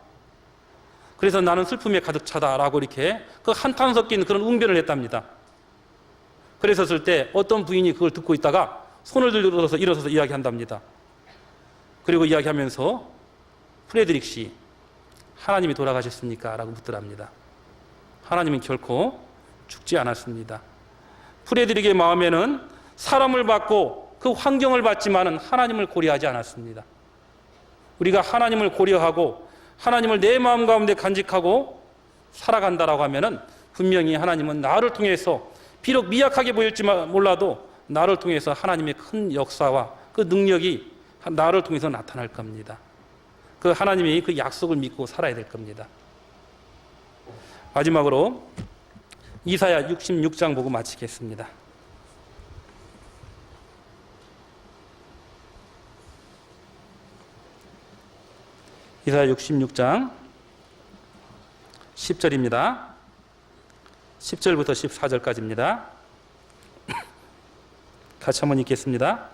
그래서 나는 슬픔에 가득 차다라고 이렇게 그 한탄 섞인 그런 웅변을 했답니다. 그랬었을 때 어떤 부인이 그걸 듣고 있다가 손을 들어서 일어서서 이야기한답니다. 그리고 이야기하면서 프레드릭 씨, 하나님이 돌아가셨습니까? 라고 묻더랍니다. 하나님은 결코 죽지 않았습니다. 프레드릭의 마음에는 사람을 받고 그 환경을 받지만은 하나님을 고려하지 않았습니다. 우리가 하나님을 고려하고 하나님을 내 마음 가운데 간직하고 살아간다라고 하면은 분명히 하나님은 나를 통해서 비록 미약하게 보일지 몰라도 나를 통해서 하나님의 큰 역사와 그 능력이 나를 통해서 나타날 겁니다. 그 하나님이 그 약속을 믿고 살아야 될 겁니다. 마지막으로 이사야 66장 보고 마치겠습니다. 이사야 66장 10절입니다. 10절부터 14절까지입니다. 같이 한번 읽겠습니다.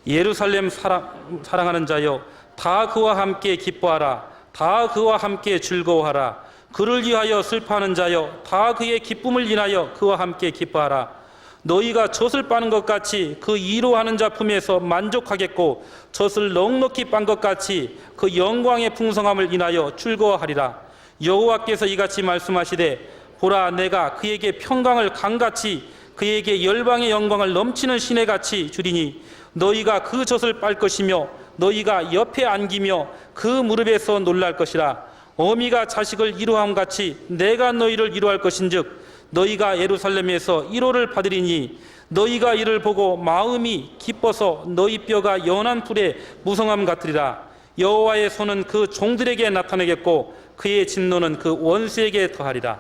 예루살렘 사랑하는 자여, 다 그와 함께 기뻐하라. 다 그와 함께 즐거워하라. 그를 위하여 슬퍼하는 자여, 다 그의 기쁨을 인하여 그와 함께 기뻐하라. 너희가 젖을 빠는 것 같이 그 이로하는 자 품에서 만족하겠고, 젖을 넉넉히 빤 것 같이 그 영광의 풍성함을 인하여 즐거워하리라. 여호와께서 이같이 말씀하시되, 보라, 내가 그에게 평강을 강같이 그에게 열방의 영광을 넘치는 시내같이 주리니, 너희가 그 젖을 빨 것이며 너희가 옆에 안기며 그 무릎에서 놀랄 것이라. 어미가 자식을 이루함 같이 내가 너희를 이루할 것인즉 너희가 예루살렘에서 이로를 받으리니, 너희가 이를 보고 마음이 기뻐서 너희 뼈가 연한 풀의 무성함 같으리라. 여호와의 손은 그 종들에게 나타내겠고 그의 진노는 그 원수에게 더하리라.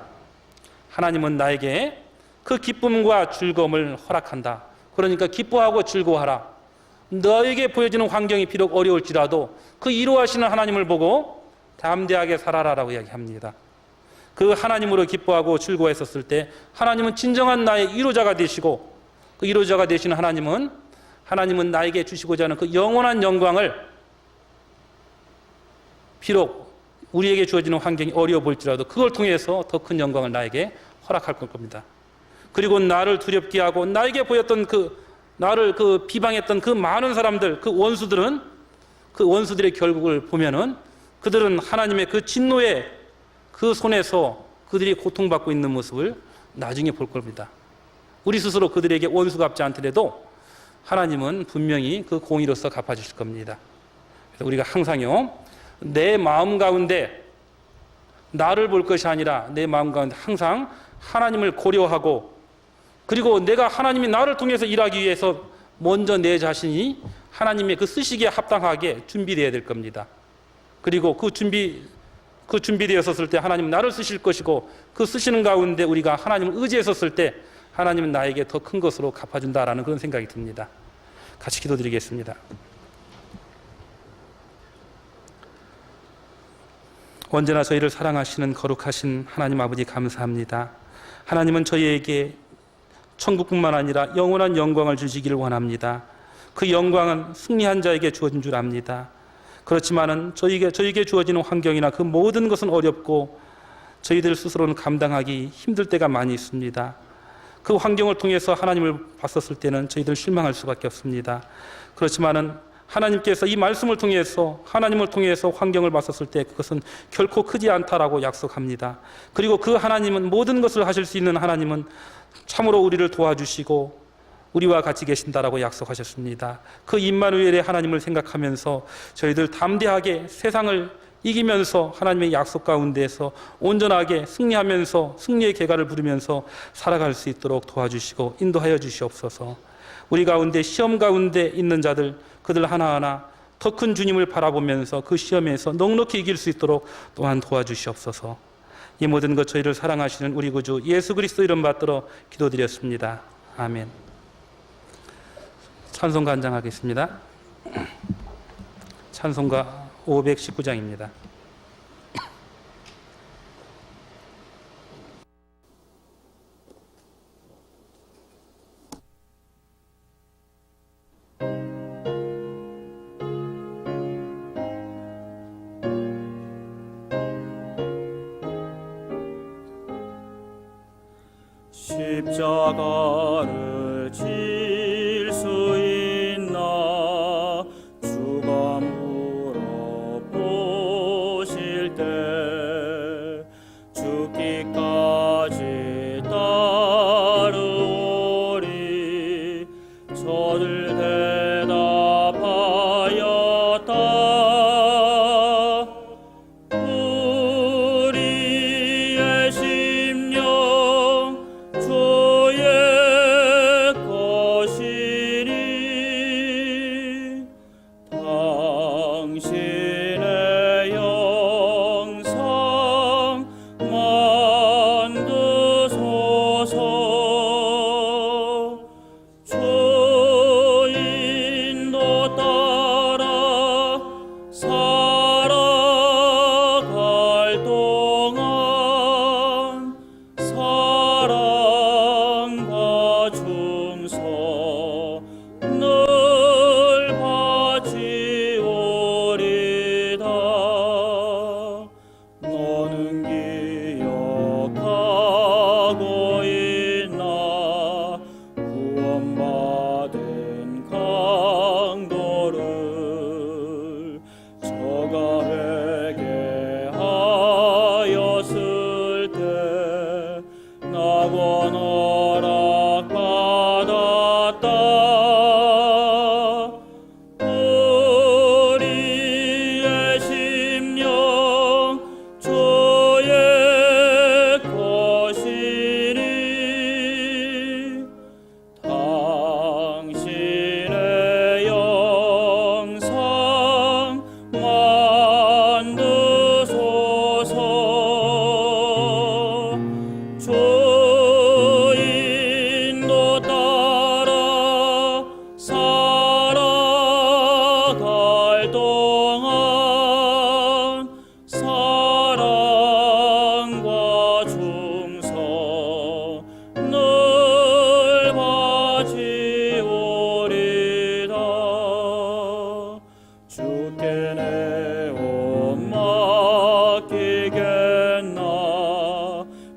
하나님은 나에게 그 기쁨과 즐거움을 허락한다. 그러니까 기뻐하고 즐거워하라. 너에게 보여지는 환경이 비록 어려울지라도 그 이루하시는 하나님을 보고 담대하게 살아라라고 이야기합니다. 그 하나님으로 기뻐하고 즐거워했었을 때 하나님은 진정한 나의 이루자가 되시고, 그 이루자가 되시는 하나님은 나에게 주시고자 하는 그 영원한 영광을 비록 우리에게 주어지는 환경이 어려워 보일지라도 그걸 통해서 더 큰 영광을 나에게 허락할 겁니다. 그리고 나를 두렵게 하고 나에게 보였던 나를 비방했던 그 많은 사람들, 그 원수들의 결국을 보면은 그들은 하나님의 그 진노의 그 손에서 그들이 고통받고 있는 모습을 나중에 볼 겁니다. 우리 스스로 그들에게 원수 갚지 않더라도 하나님은 분명히 그 공의로서 갚아주실 겁니다. 그래서 우리가 항상요, 내 마음 가운데 나를 볼 것이 아니라 내 마음 가운데 항상 하나님을 고려하고, 그리고 내가 하나님이 나를 통해서 일하기 위해서 먼저 내 자신이 하나님의 그 쓰시기에 합당하게 준비되어야 될 겁니다. 그리고 그 준비되었을 때 하나님은 나를 쓰실 것이고, 그 쓰시는 가운데 우리가 하나님을 의지했었을 때 하나님은 나에게 더 큰 것으로 갚아준다라는 그런 생각이 듭니다. 같이 기도드리겠습니다. 언제나 저희를 사랑하시는 거룩하신 하나님 아버지, 감사합니다. 하나님은 저희에게 천국뿐만 아니라 영원한 영광을 주시기를 원합니다. 그 영광은 승리한 자에게 주어진 줄 압니다. 그렇지만은 저희에게 주어지는 환경이나 그 모든 것은 어렵고 저희들 스스로는 감당하기 힘들 때가 많이 있습니다. 그 환경을 통해서 하나님을 봤었을 때는 저희들 실망할 수밖에 없습니다. 그렇지만은 하나님께서 이 말씀을 통해서, 하나님을 통해서 환경을 봤었을 때 그것은 결코 크지 않다라고 약속합니다. 그리고 그 하나님은, 모든 것을 하실 수 있는 하나님은 참으로 우리를 도와주시고 우리와 같이 계신다라고 약속하셨습니다. 그 임마누엘의 하나님을 생각하면서 저희들 담대하게 세상을 이기면서 하나님의 약속 가운데에서 온전하게 승리하면서 승리의 계가를 부르면서 살아갈 수 있도록 도와주시고 인도하여 주시옵소서. 우리 가운데 시험 가운데 있는 자들, 그들 하나하나 더 큰 주님을 바라보면서 그 시험에서 넉넉히 이길 수 있도록 또한 도와주시옵소서. 이 모든 것 저희를 사랑하시는 우리 구주 예수 그리스도 이름 받들어 기도드렸습니다. 아멘. 찬송가 한장하겠습니다. 찬송가 519장입니다. 십자가를 질 수 있나 주가 물어보실 때 죽기까지 따르오리 저들 대답하였다. 우리의 심령 주의 것이니 당신의 영상 만드소서. 주인도 따라 살아갈 동안 사랑과 충성 늘 바치오리다. 너는 기억하고 있나 구원받은 강도를 저가 회개하였을 때 낙원 허락받았다. 우리의 심령 주의 것이니 당신의 영상 만드소서. 주인도 따라 살아갈 동안 사랑과 충성 늘 바치오리다. 주께 내 옷 맡기겠나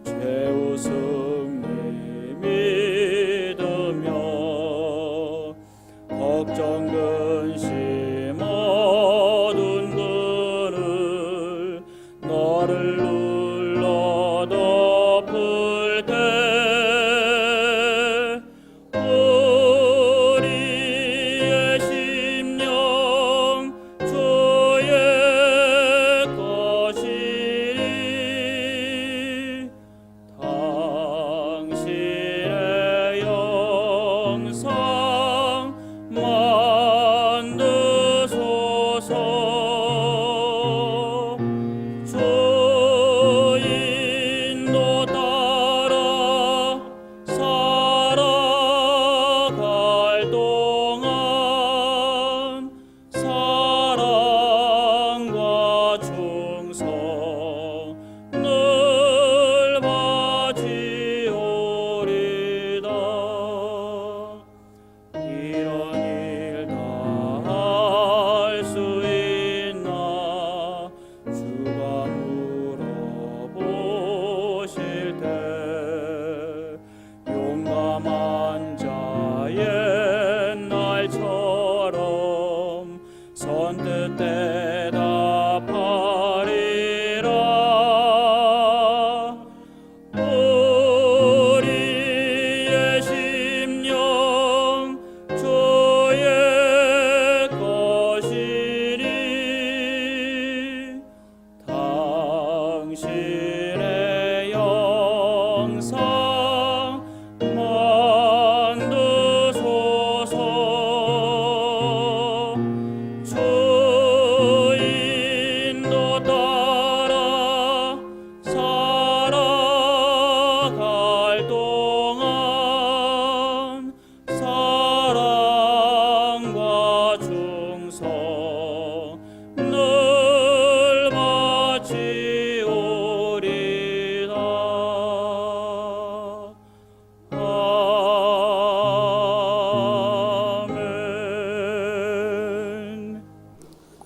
최후 승리 믿으며 걱정 근심 어두운 그늘 너를 눌러 덮을 때 우리의 심령 주의 것이니 당신의 영상 만드소서.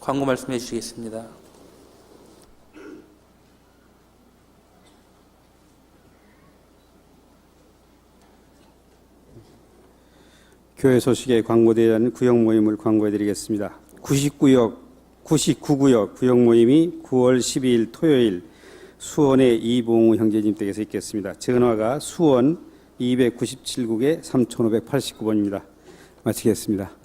광고 말씀해 주시겠습니다. 교회 소식에 광고대회라는 구역 모임을 광고해드리겠습니다. 99구역 구역 모임이 9월 12일 토요일 수원의 이봉우 형제님 댁에서 있겠습니다. 전화가 수원 297국에 3589번입니다. 마치겠습니다.